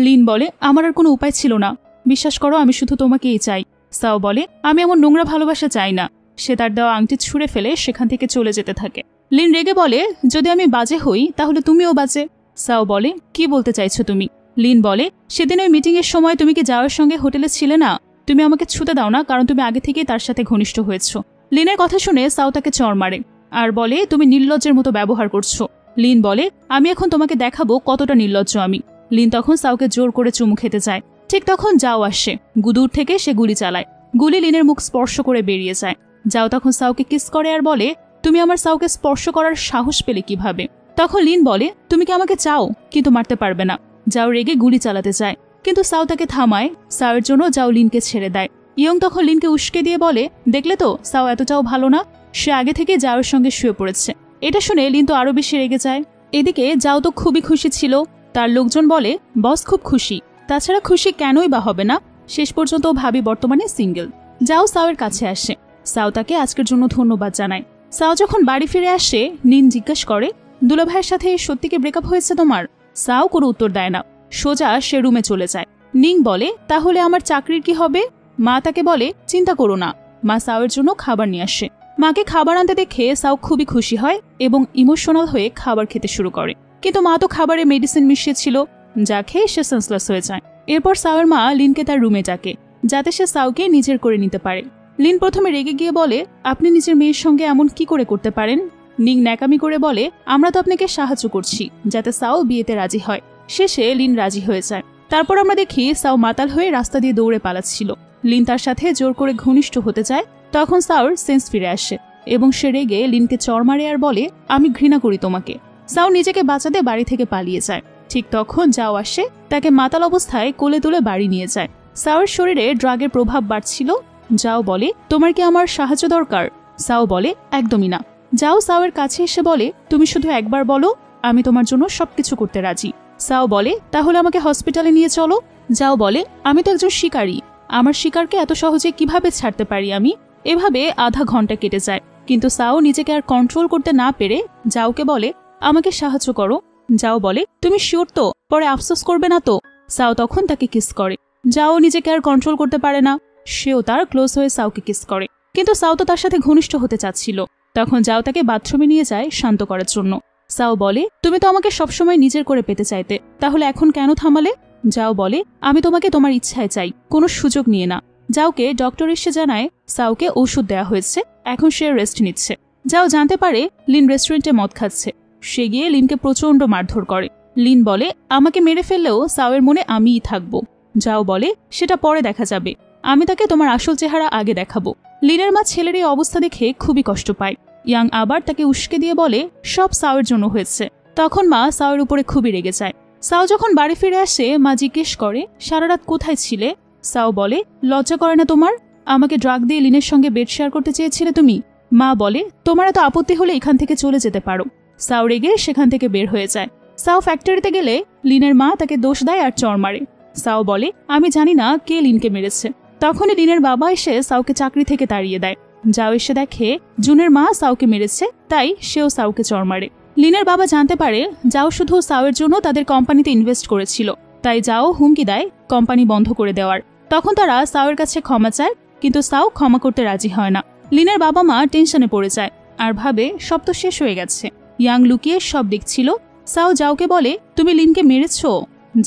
লিন বলে আমার আর কোনো উপায় ছিল না, বিশ্বাস করো আমি শুধু তোমাকেই চাই। সাউ বলে আমি এমন নোংরা ভালোবাসা চাই না। সে তার দেওয়া আংটি ছুঁড়ে ফেলে সেখান থেকে চলে যেতে থাকে। লিন রেগে বলে যদি আমি বাজে হই তাহলে তুমিও বাজে। সাউ বলে কি বলতে চাইছো তুমি? লিন বলে সেদিন ওই মিটিং এর সময় তুমি কি যাওয়ার সঙ্গে হোটেলে ছিলে না? তুমি আমাকে ছুতে দাও না, কারণ তুমি আগে থেকেই তার সাথে ঘনিষ্ঠ হয়েছো। লিনের কথা শুনে সাউ তাকে চড় মারে আর বলে তুমি নির্লজ্জের মতো ব্যবহার করছো। লিন বলে আমি এখন তোমাকে দেখাবো কতটা নির্লজ্জ আমি। লিন তখন সাউকে জোর করে চুমু খেতে চায়। ঠিক তখন যাও আসে। দূর থেকে সে গুলি চালায়। গুলি লিনের মুখ স্পর্শ করে বেরিয়ে যায়। যাও তখন সাউকে কিস করে আর বলে তুমি আমার সাউকে স্পর্শ করার সাহস পেলে কিভাবে? তখন লিন বলে তুমি কি আমাকে চাও, কিন্তু মারতে পারবে না। যাও রেগে গুলি চালাতে চায়, কিন্তু সাউ তাকে থামায়। সাউয়ের জন্য যাও লিনকে ছেড়ে দেয়। ইয়ং তখন লিনকে উস্কে দিয়ে বলে দেখলে তো সাউ এতটাও ভালো না, সে আগে থেকে যাওয়ের সঙ্গে শুয়ে পড়েছে। এটা শুনে লিন তো আরো বেশি রেগে যায়। এদিকে যাও তো খুবই খুশি ছিল। তার লোকজন বলে বস খুব খুশি, তাছাড়া খুশি কেনই বা হবে না, শেষ পর্যন্ত ভাবি বর্তমানে সিঙ্গেল। যাও সাউয়ের কাছে আসে। সাউ তাকে আজকের জন্য ধন্যবাদ জানায়। সাউ যখন বাড়ি ফিরে আসে নিন জিজ্ঞাসা করে দুলাভাইয়ের সাথে সত্যি কি ব্রেকআপ হয়েছে তোমার? সাউ কোনো উত্তর দেয় না, সোজা সে রুমে চলে যায়। নিং বলে তাহলে আমার চাকরির কি হবে? মা তাকে বলে চিন্তা করো না। মা সাওয়ের জন্য খাবার নিয়ে আসে। মাকে খাবার আনতে দেখে সাও খুবই খুশি হয় এবং ইমোশনাল হয়ে খাবার খেতে শুরু করে। কিন্তু মা তো খাবারে মেডিসিন মিশিয়েছিল, যা খেয়ে সে সেন্সলেস হয়ে যায়। এরপর সাওয়ের মা লিনকে তার রুমে ডাকে যাতে সে সাওকে নিজের করে নিতে পারে। লিন প্রথমে রেগে গিয়ে বলে, আপনি নিজের মেয়ের সঙ্গে এমন কি করে করতে পারেন? নিং ন্যাকামি করে বলে, আমরা তো আপনাকে সাহায্য করছি যাতে সাও বিয়েতে রাজি হয়। শেষে লিন রাজি হয়ে যায়। তারপর আমরা দেখি সাও মাতাল হয়ে রাস্তা দিয়ে দৌড়ে পালাচ্ছিল। লিন তার সাথে জোর করে ঘনিষ্ঠ হতে চায়। তখন সাওর সেন্স ফিরে আসে এবং সে রেগে লিনকে চড় মারে আর বলে, আমি ঘৃণা করি তোমাকে। সাও নিজেকে বাঁচাতে বাড়ি থেকে পালিয়ে যায়। ঠিক তখন যাও আসে, তাকে মাতাল অবস্থায় কোলে তুলে বাড়ি নিয়ে যায়। সাওয়ের শরীরে ড্রাগের প্রভাব বাড়ছিল। যাও বলে, তোমার কি আমার সাহায্য দরকার? সাও বলে, একদমই না। যাও সাওয়ের কাছে এসে বলে, তুমি শুধু একবার বলো, আমি তোমার জন্য সবকিছু করতে রাজি। সাও বলে, তাহলে আমাকে হসপিটালে নিয়ে চলো। যাও বলে, আমি তো একজন শিকারী, আমার শিকারকে এত সহজে কিভাবে ছাড়তে পারি আমি? এভাবে আধা ঘন্টা কেটে যায়, কিন্তু সাও নিজেকে আর কন্ট্রোল করতে না পেরে যাওকে বলে, আমাকে সাহায্য করো। যাও বলে, তুমি শিওর তো? পরে আফসোস করবে না তো? সাও তখন তাকে কিস করে। যাও নিজেকে আর কন্ট্রোল করতে পারে না, সেও তার ক্লোজ হয়ে সাওকে কিস করে। কিন্তু সাও তো তার সাথে ঘনিষ্ঠ হতে চাচ্ছিল। তখন যাও তাকে বাথরুমে নিয়ে যায় শান্ত করার জন্য। সাও বলে, তুমি তো আমাকে সবসময় নিজের করে পেতে চাইতে, তাহলে এখন কেন থামালে? যাও বলে, আমি তোমাকে তোমার ইচ্ছায় চাই, কোনো সুযোগ নিয়ে না। যাওকে ডক্টর এসে জানায় সাওকে ওষুধ দেওয়া হয়েছে, এখন সে রেস্ট নিচ্ছে। যাও জানতে পারে লিন রেস্টুরেন্টে মদ খাচ্ছে। সে গিয়ে লিনকে প্রচন্ড মারধর করে। লিন বলে, আমাকে মেরে ফেললেও সাওয়ের মনে আমিই থাকবো। যাও বলে, সেটা পরে দেখা যাবে, আমি তাকে তোমার আসল চেহারা আগে দেখাবো। লিনের মা ছেলের এই অবস্থা দেখে খুবই কষ্ট পায়। ইয়াং আবার তাকে উস্কে দিয়ে বলে, সব সাওয়ের জন্য হয়েছে। তখন মা সাওয়ের উপরে খুবই রেগে যায়। সাও যখন বাড়ি ফিরে আসে, মা জিজ্ঞেস করে, সারা রাত কোথায় ছিলে? সাও বলে, লজ্জা করে না তোমার? আমাকে ড্রাগ দিয়ে লিনের সঙ্গে বেড শেয়ার করতে চেয়েছিলে তুমি? মা বলে, তোমার এত আপত্তি হলে এখান থেকে চলে যেতে পারো। সাও রেগে সেখান থেকে বের হয়ে যায়। সাও ফ্যাক্টরিতে গেলে লিনের মা তাকে দোষ দেয় আর চড় মারে। সাও বলে, আমি জানি না কে লিনকে মেরেছে। তখনই লিনের বাবা এসে সাওকে চাকরি থেকে তাড়িয়ে দেয়। যাও এসে দেখে জুনের মা সাওকে মেরেছে, তাই সেও সাওকে চড় মারে। লিনের বাবা জানতে পারে যাও শুধু সাওয়ের জন্য তাদের কোম্পানিতে ইনভেস্ট করেছিল, তাই যাও হুমকি দেয় কোম্পানি বন্ধ করে দেওয়ার। তখন তারা সাওয়ের কাছে ক্ষমা চায়, কিন্তু সাও ক্ষমা করতে রাজি হয় না। লিনের বাবা মা টেনশনে পড়ে যায় আর ভাবে সব তো শেষ হয়ে গেছে। ইয়াং লুকিয়ে সব দেখছিল। সাও যাওকে বলে, তুমি লিনকে মেরেছ?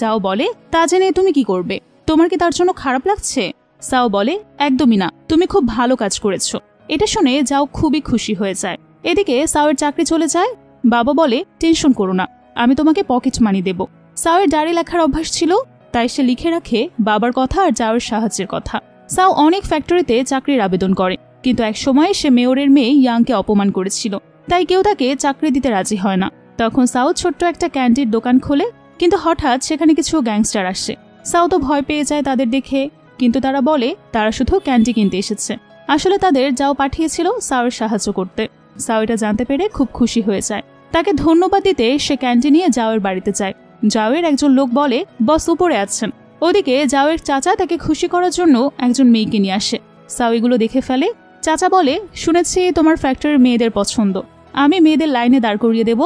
যাও বলে, তা জেনে তুমি কি করবে? তোমার কি তার জন্য খারাপ লাগছে? সাও বলে, একদমই না, তুমি খুব ভালো কাজ করেছো। এটা শুনে যাও খুবই খুশি হয়ে যায়। এদিকে সাওয়ের চাকরি চলে যায়। বাবা বলে, টেনশন করো না, আমি তোমাকে পকেট মানি দেব। সাওয়ের ডায়েরি লেখার অভ্যাস ছিল, তাই সে লিখে রাখে বাবার কথা আর যাওয়ের সাহায্যের কথা। সাও অনেক ফ্যাক্টরিতে চাকরির আবেদন করে, কিন্তু এক সময় সে মেয়রের মেয়ে ইয়াংকে অপমান করেছিল, তাই কেউ তাকে চাকরি দিতে রাজি হয় না। তখন সাও ছোট্ট একটা ক্যান্ডির দোকান খোলে, কিন্তু হঠাৎ সেখানে কিছু গ্যাংস্টার আসে। সাও তো ভয় পেয়ে যায় তাদের দেখে, কিন্তু তারা বলে তারা শুধু ক্যান্ডি কিনতে এসেছে। আসলে তাদের যাও পাঠিয়েছিল সাওয়ের সাহায্য করতে। সাও এটা জানতে পেরে খুব খুশি হয়ে যায়। তাকে ধন্যবাদ দিতে সে ক্যান্ডি নিয়ে যাওয়ের বাড়িতে যায়। যাওয়ের একজন লোক বলে, বস উপরে আছেন। ওদিকে যাওয়ের চাচা তাকে খুশি করার জন্য একজন মেয়েকে নিয়ে আসে। সাও এগুলো দেখে ফেলে। চাচা বলে, শুনেছি তোমার ফ্যাক্টরির মেয়েদের পছন্দ, আমি মেয়েদের লাইনে দাঁড় করিয়ে দেব,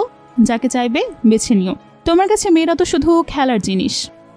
যাকে চাইবে বেছে নিও। তোমার কাছে মেয়েরা তো শুধু খেলার জিনিস।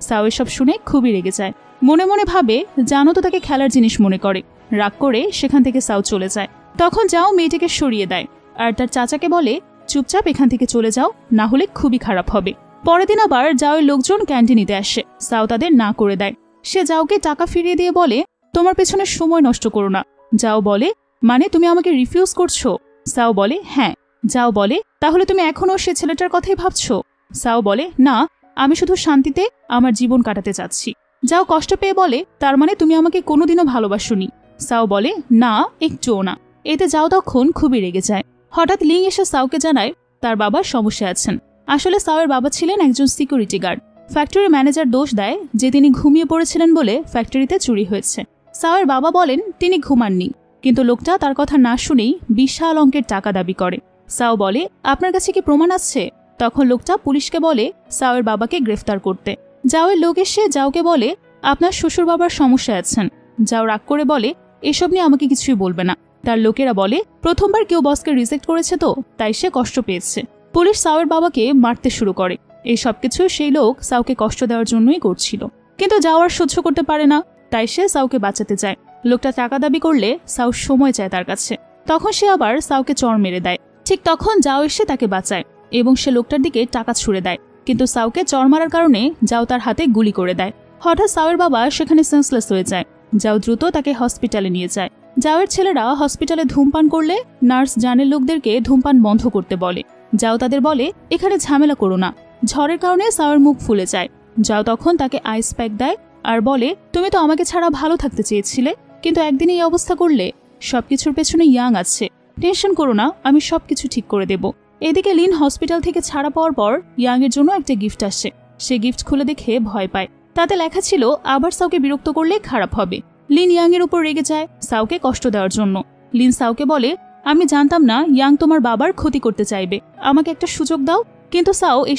সাও এসব শুনে খুবই রেগে যায়। মনে মনে ভাবে জানো তো তাকে খেলার জিনিস মনে করে। রাগ করে সেখান থেকে সাও চলে যায়। তখন যাও মেয়েটিকে সরিয়ে দেয় আর তার চাচাকে বলে, চুপচাপ এখান থেকে চলে যাও, না হলে খুবই খারাপ হবে। পরের দিন আবার যাওয়ের লোকজন ক্যান্টিনিতে আসে। সাও তাদের না করে দেয়। সে যাওকে টাকা ফিরিয়ে দিয়ে বলে, তোমার পেছনে সময় নষ্ট করো না। যাও বলে, মানে তুমি আমাকে রিফিউজ করছো? সাও বলে, হ্যাঁ। যাও বলে, তাহলে তুমি এখনো সে ছেলেটার কথাই ভাবছো? সাও বলে, না, আমি শুধু শান্তিতে আমার জীবন কাটাতে চাচ্ছি। যাও কষ্ট পেয়ে বলে, তার মানে তুমি আমাকে কোনোদিনও ভালোবাসোনি? সাও বলে, না, একটুও না। এতে যাও তখন খুবই রেগে যায়। হঠাৎ লিং এসে সাওকে জানায় তার বাবার সমস্যা আছেন। আসলে সাওয়ের বাবা ছিলেন একজন সিকিউরিটি গার্ড। ফ্যাক্টরি ম্যানেজার দোষ দেয় যে তিনি ঘুমিয়ে পড়েছিলেন বলে ফ্যাক্টরিতে চুরি হয়েছে। সাওয়ের বাবা বলেন তিনি ঘুমাননি, কিন্তু লোকটা তার কথা না শুনেই বিশাল অঙ্কের টাকা দাবি করে। সাও বলে, আপনার কাছে কি প্রমাণ আছে? তখন লোকটা পুলিশকে বলে সাওয়ের বাবাকে গ্রেফতার করতে। যাওয়ের লোক এসে যাওকে বলে, আপনার শ্বশুর বাবার সমস্যা আছেন। যাও রাগ করে বলে, এসব নিয়ে আমাকে কিছুই বলবে না। তার লোকেরা বলে, প্রথমবার কেউ বসকে রিজেক্ট করেছে তো, তাই সে কষ্ট পেয়েছে। পুলিশ সাওয়ের বাবাকে মারতে শুরু করে। এই সবকিছু সেই লোক সাওকে কষ্ট দেওয়ার জন্যই করছিল, কিন্তু যাওয়ার সহ্য করতে পারে না। তাই সে সাউকে বাঁচাতে চায়। লোকটা টাকা দাবি করলে সাউ সময় চায় তার কাছে। তখন সে আবার সাউকে চড় মেরে দেয়। ঠিক তখন জাও এসে তাকে বাঁচায় এবং সে লোকটার দিকে টাকা ছুড়ে দেয়, কিন্তু সাউকে চড় মারার কারণে জাও তার হাতে গুলি করে দেয়। হঠাৎ সাউয়ের বাবা সেখানে সেন্সলেস হয়ে যায়। জাও দ্রুত তাকে হসপিটালে নিয়ে যায়। জাওয়ের ছেলেরা হসপিটালে ধূমপান করলে নার্স জানের লোকদেরকে ধূমপান বন্ধ করতে বলে। জাও তাদের বলে এখানে ঝামেলা করো না। ঝড়ের কারণে সাউয়ের মুখ ফুলে যায়। জাও তখন তাকে আইস প্যাক দেয় আর বলে তুমি তো আমাকে ছাড়া ভালো থাকতে চেয়েছিলে, কিন্তু একদিন এই অবস্থা করলে। সবকিছুর পেছনে ইয়াং আছে, টেনশন করো না, আমি সবকিছু ঠিক করে দেব। এদিকে লিন হসপিটাল থেকে ছাড়া পাওয়ার পর ইয়াং এর জন্য একটা গিফট আসে। সে গিফট খুলে দেখে ভয় পায়। তাতে লেখা ছিল আবার সাউকে বিরক্ত করলে খারাপ হবে। লিন ইয়াং এর উপর রেগে যায় সাউকে কষ্ট দেওয়ার জন্য। লিন সাউকে বলে আমি জানতাম না ইয়াং তোমার বাবার ক্ষতি করতে চাইবে, আমাকে একটা সুযোগ দাও। কিন্তু সাউ এই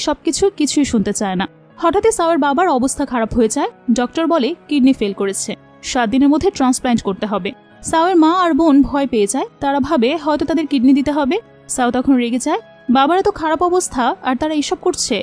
কিছুই শুনতে চায় না। হঠাৎই সাউয়ের বাবার অবস্থা খারাপ হয়ে যায়। ডক্টর বলে কিডনি ফেল করেছে, 7 দিনের মধ্যে ট্রান্সপ্ল্যান্ট করতে হবে। সাউয়ের মা আর বোন ভয় পেয়ে যায়। তারা ভাবে হয়তো তাদের কিডনি দিতে হবে। সাউ তখন রেগে যায়, বাবার এত খারাপ অবস্থা আর তারা এইসব করছে।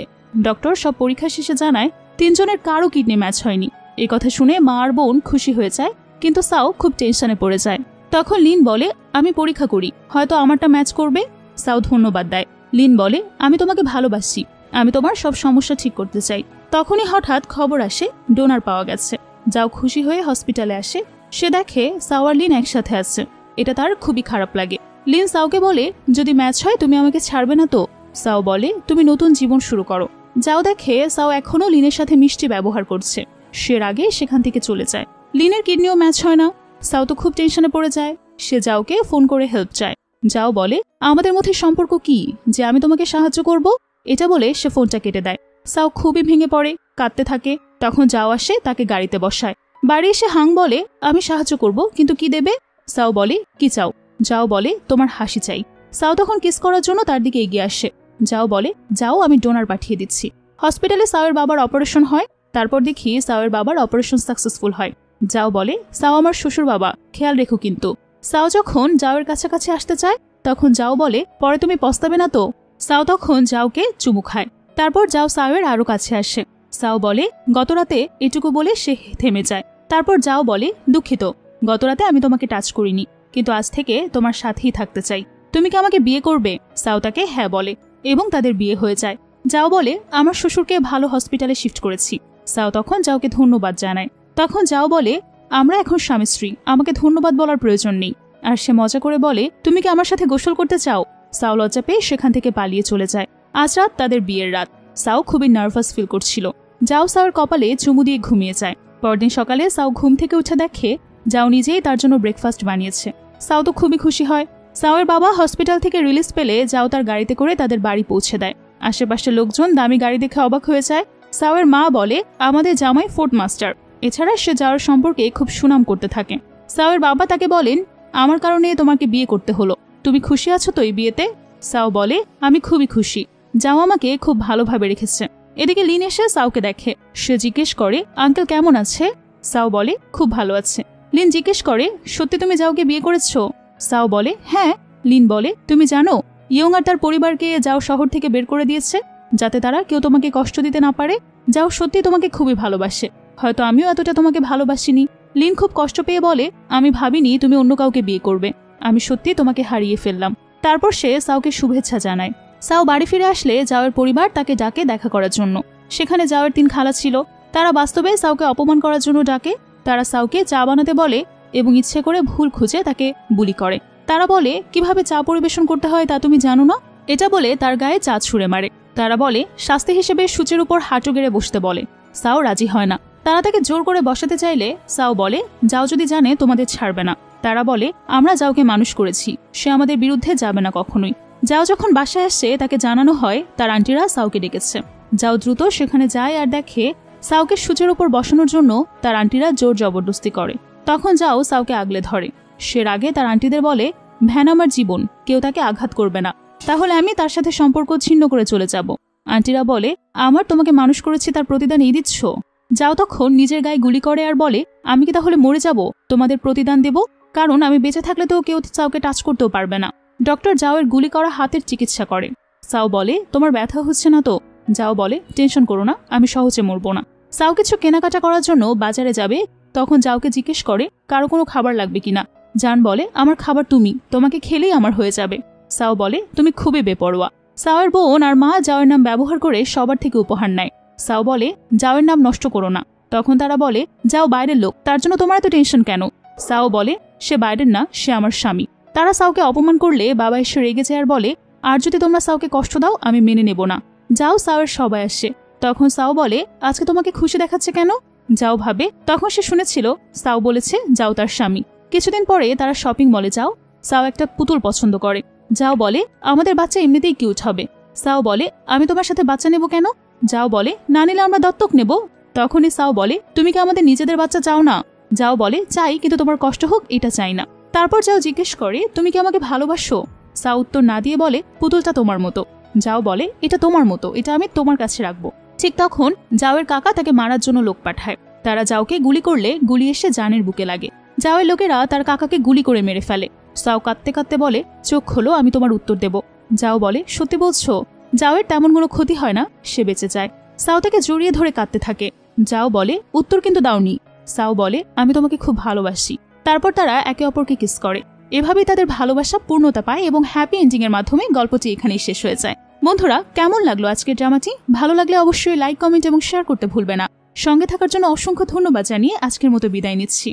ডক্টর সব পরীক্ষা শেষে জানায় 3 জনের কারো কিডনি ম্যাচ হয়নি। এই কথা শুনে মা আর বোন খুশি হয়ে যায়, কিন্তু সাউ খুব টেনশনে পড়ে যায়। তখন লিন বলে আমি পরীক্ষা করি, হয়তো আমারটা ম্যাচ করবে। সাউ ধন্যবাদ দেয়। লিন বলে আমি তোমাকে ভালোবাসি, আমি তোমার সব সমস্যা ঠিক করতে চাই। তখনই হঠাৎ খবর আসে ডোনার পাওয়া গেছে। যাও খুশি হয়ে হসপিটালে আসে। সে দেখে সাউ আর লিন একসাথে আছে। এটা তার খুবই খারাপ লাগে। লিন সাউকে বলে যদি ম্যাচ হয় তুমি আমাকে ছাড়বে না তো? সাউ বলে তুমি নতুন জীবন শুরু করো। যাও দেখে সাউ এখনো লিনের সাথে মিষ্টি ব্যবহার করছে। সে আগে সেখান থেকে চলে যায়। লিনের কিডনিও ম্যাচ হয় না। সাউ তো খুব টেনশনে পড়ে যায়। সে যাওকে ফোন করে হেল্প চায়। যাও বলে আমাদের মধ্যে সম্পর্ক কি যে আমি তোমাকে সাহায্য করব? এটা বলে সে ফোনটা কেটে দেয়। সাউ খুবই ভেঙে পড়ে, কাঁদতে থাকে। তখন যাও আসে তাকে গাড়িতে বসায়। বাড়ি এসে হাং বলে আমি সাহায্য করব, কিন্তু কি দেবে? সাউ বলে কি চাও? যাও বলে তোমার হাসি চাই। সাউ তখন কিস করার জন্য তার দিকে এগিয়ে আসে। যাও বলে যাও আমি ডোনার পাঠিয়ে দিচ্ছি। হসপিটালে সাউয়ের বাবার অপারেশন হয়। তারপর দেখি সাউয়ের বাবার অপারেশন সাকসেসফুল হয়। যাও বলে সাউ আমার শ্বশুর বাবা, খেয়াল রেখো কিন্তু। সাউ যখন যাওয়ের কাছাকাছি আসতে চায় তখন যাও বলে পরে তুমি পস্তাবে না তো? সাউ তখন যাওকে চুমু খায়। তারপর যাও সাউয়ের আরো কাছে আসে। সাউ বলে গতরাতে এটুকু বলে সে থেমে যায়। তারপর যাও বলে দুঃখিত, গতরাতে আমি তোমাকে টাচ করিনি, কিন্তু আজ থেকে তোমার সাথেই থাকতে চাই। তুমি কি আমাকে বিয়ে করবে? সাউ তাকে হ্যাঁ বলে এবং তাদের বিয়ে হয়ে যায়। যাও বলে আমার শ্বশুরকে ভালো হসপিটালে শিফট করেছি। সাউ তখন যাওকে ধন্যবাদ জানায়। তখন যাও বলে আমরা এখন স্বামী স্ত্রী, আমাকে ধন্যবাদ বলার প্রয়োজন নেই। আর সে মজা করে বলে তুমি কি আমার সাথে গোসল করতে চাও? সাউ লজ্জা পেয়ে সেখান থেকে পালিয়ে চলে যায়। আজ রাত তাদের বিয়ের রাত। সাউ খুবই নার্ভাস ফিল করছিল। যাও সাউয়ের কপালে চুমু দিয়ে ঘুমিয়ে যায়। পরদিন সকালে সাউ ঘুম থেকে উঠে দেখে যাও নিজেই তার জন্য ব্রেকফাস্ট বানিয়েছে। সাউ তো খুবই খুশি হয়। সাউয়ের বাবা হসপিটাল থেকে রিলিজ পেলে যাও তার গাড়িতে করে তাদের বাড়ি পৌঁছে দেয়। আশেপাশের লোকজন দামি গাড়ি দেখে অবাক হয়ে যায়। সাউয়ের মা বলে আমাদের জামাই ফোর্ট মাস্টার। এছাড়া সে যাওয়ার সম্পর্কে খুব সুনাম করতে থাকে। সাউয়ের বাবা তাকে বলেন আমার কারণে তোমাকে বিয়ে করতে হলো, তুমি খুশি আছো তো এই বিয়েতে? সাউ বলে আমি খুবই খুশি, যাও আমাকে খুব ভালোভাবে রেখেছে। এদিকে লিন এসে সাউকে দেখে। সে জিজ্ঞেস করে আঙ্কেল কেমন আছে? সাউ বলে খুব ভালো আছে। লিন জিজ্ঞেস করে সত্যি তুমি যাওকে বিয়ে করেছো? সাউ বলে হ্যাঁ। লিন বলে তুমি জানো ইয়ং আর তার পরিবারকে যাও শহর থেকে বের করে দিয়েছে যাতে তারা কেউ তোমাকে কষ্ট দিতে না পারে। যাও সত্যি তোমাকে খুবই ভালোবাসে, হয়তো আমিও এতটা তোমাকে ভালোবাসিনি। লিন খুব কষ্ট পেয়ে বলে আমি ভাবিনি তুমি অন্য কাউকে বিয়ে করবে, আমি সত্যি তোমাকে হারিয়ে ফেললাম। তারপর সে সাউকে শুভেচ্ছা জানায়। সাউ বাড়ি ফিরে আসলে যাওয়ের পরিবার তাকে ডাকে দেখা করার জন্য। সেখানে যাওয়ের 3 খালা ছিল। তারা বাস্তবে সাউকে অপমান করার জন্য ডাকে। তারা সাউকে চা বানাতে বলে এবং ইচ্ছে করে ভুল খুঁজে তাকে বুলি করে। তারা বলে কিভাবে চা পরিবেশন করতে হয় তা তুমি জানো না? এটা বলে তার গায়ে চা ছুঁড়ে মারে। তারা বলে শাস্তি হিসেবে সূচের উপর হাঁটু গেড়ে বসতে বলে। সাউ রাজি হয় না। তারা তাকে জোর করে বসাতে চাইলে সাউ বলে যাও যদি জানে তোমাদের ছাড়বে না। তারা বলে আমরা যাওকে মানুষ করেছি, সে আমাদের বিরুদ্ধে যাবে না কখনোই। যাও যখন বাসায় আসছে তাকে জানানো হয় তার আন্টিরা সাউকে ডেকেছে। যাও দ্রুত সেখানে যায় আর দেখে সাউকে সূচের উপর বসানোর জন্য তার আন্টিরা জোর জবরদস্তি করে। তখন যাও সাউকে আগলে ধরে। সে রাগে তার আন্টিদের বলে ভ্যান আমার জীবন, কেউ তাকে আঘাত করবে না, তাহলে আমি তার সাথে সম্পর্ক ছিন্ন করে চলে যাব। আন্টিরা বলে আমার তোমাকে মানুষ করেছি তার প্রতিদান এই দিচ্ছ? যাও তখন নিজের গায়ে গুলি করে আর বলে আমি কি তাহলে মরে যাব তোমাদের প্রতিদান দেব? কারণ আমি বেঁচে থাকলে তো কেউ সাউকে টাচ করতেও পারবে না। ডক্টর যাওয়ের গুলি করা হাতের চিকিৎসা করে। সাউ বলে তোমার ব্যথা হচ্ছে না তো? যাও বলে টেনশন করো না, আমি সহজে মরবো না। সাউ কিছু কেনাকাটা করার জন্য বাজারে যাবে, তখন জাওকে জিজ্ঞেস করে কারো কোনো খাবার লাগবে কিনা। জান বলে আমার খাবার তুমি, তোমাকে খেলেই আমার হয়ে যাবে। সাও বলে তুমি খুবই বেপরোয়া। সাওয়ের বোন আর মা জাওয়ের নাম ব্যবহার করে সবার থেকে উপহার নেয়। সাও বলে জাওয়ের নাম নষ্ট করো না। তখন তারা বলে যাও বাইরের লোক, তার জন্য তোমার এত টেনশন কেন? সাও বলে সে বাইরের না, সে আমার স্বামী। তারা সাওকে অপমান করলে বাবা এসে রেগে যায় আর বলে আর যদি তোমরা সাওকে কষ্ট দাও আমি মেনে নেব না। যাও সাওয়ের সবাই আসে। তখন সাও বলে আজকে তোমাকে খুশি দেখাচ্ছে কেন? যাও ভাবে তখন সে শুনেছিল সাও বলেছে যাও তার স্বামী। কিছুদিন পরে তারা শপিং মলে যাও। সাও একটা পুতুল পছন্দ করে। যাও বলে আমাদের বাচ্চা এমনিতেই কিউট হবে। সাও বলে আমি তোমার সাথে বাচ্চা নেব কেন? যাও বলে না নিলে আমরা দত্তক নেব। তখনই সাও বলে তুমি কি আমাদের নিজেদের বাচ্চা চাও না? যাও বলে চাই, কিন্তু তোমার কষ্ট হোক এটা চাই না। তারপর যাও জিজ্ঞেস করে তুমি কি আমাকে ভালোবাসো? সাও উত্তর না দিয়ে বলে পুতুলটা তোমার মতো। যাও বলে এটা তোমার মতো, এটা আমি তোমার কাছে রাখবো। ঠিক তখন জাওয়ের কাকা তাকে মারার জন্য লোক পাঠায়। তারা জাওকে গুলি করলে গুলি এসে জানের বুকে লাগে। জাওয়ের লোকেরা তার কাকাকে গুলি করে মেরে ফেলে। সাও কাঁদতে কাঁদতে বলে চোখ খোলো, আমি তোমার উত্তর দেব। যাও বলে সত্যি বলছো? জাওয়ের তেমন কোনো ক্ষতি হয় না, সে বেঁচে যায়। সাও তাকে জড়িয়ে ধরে কাঁদতে থাকে। যাও বলে উত্তর কিন্তু দাওনি। সাও বলে আমি তোমাকে খুব ভালোবাসি। তারপর তারা একে অপরকে কিস করে। এভাবেই তাদের ভালোবাসা পূর্ণতা পায় এবং হ্যাপি এন্ডিং এর মাধ্যমে গল্পটি এখানেই শেষ হয়ে যায়। বন্ধুরা কেমন লাগলো আজকের ড্রামাটি? ভালো লাগলে অবশ্যই লাইক, কমেন্ট এবং শেয়ার করতে ভুলবে না। সঙ্গে থাকার জন্য অসংখ্য ধন্যবাদ জানিয়ে আজকের মতো বিদায় নিচ্ছি।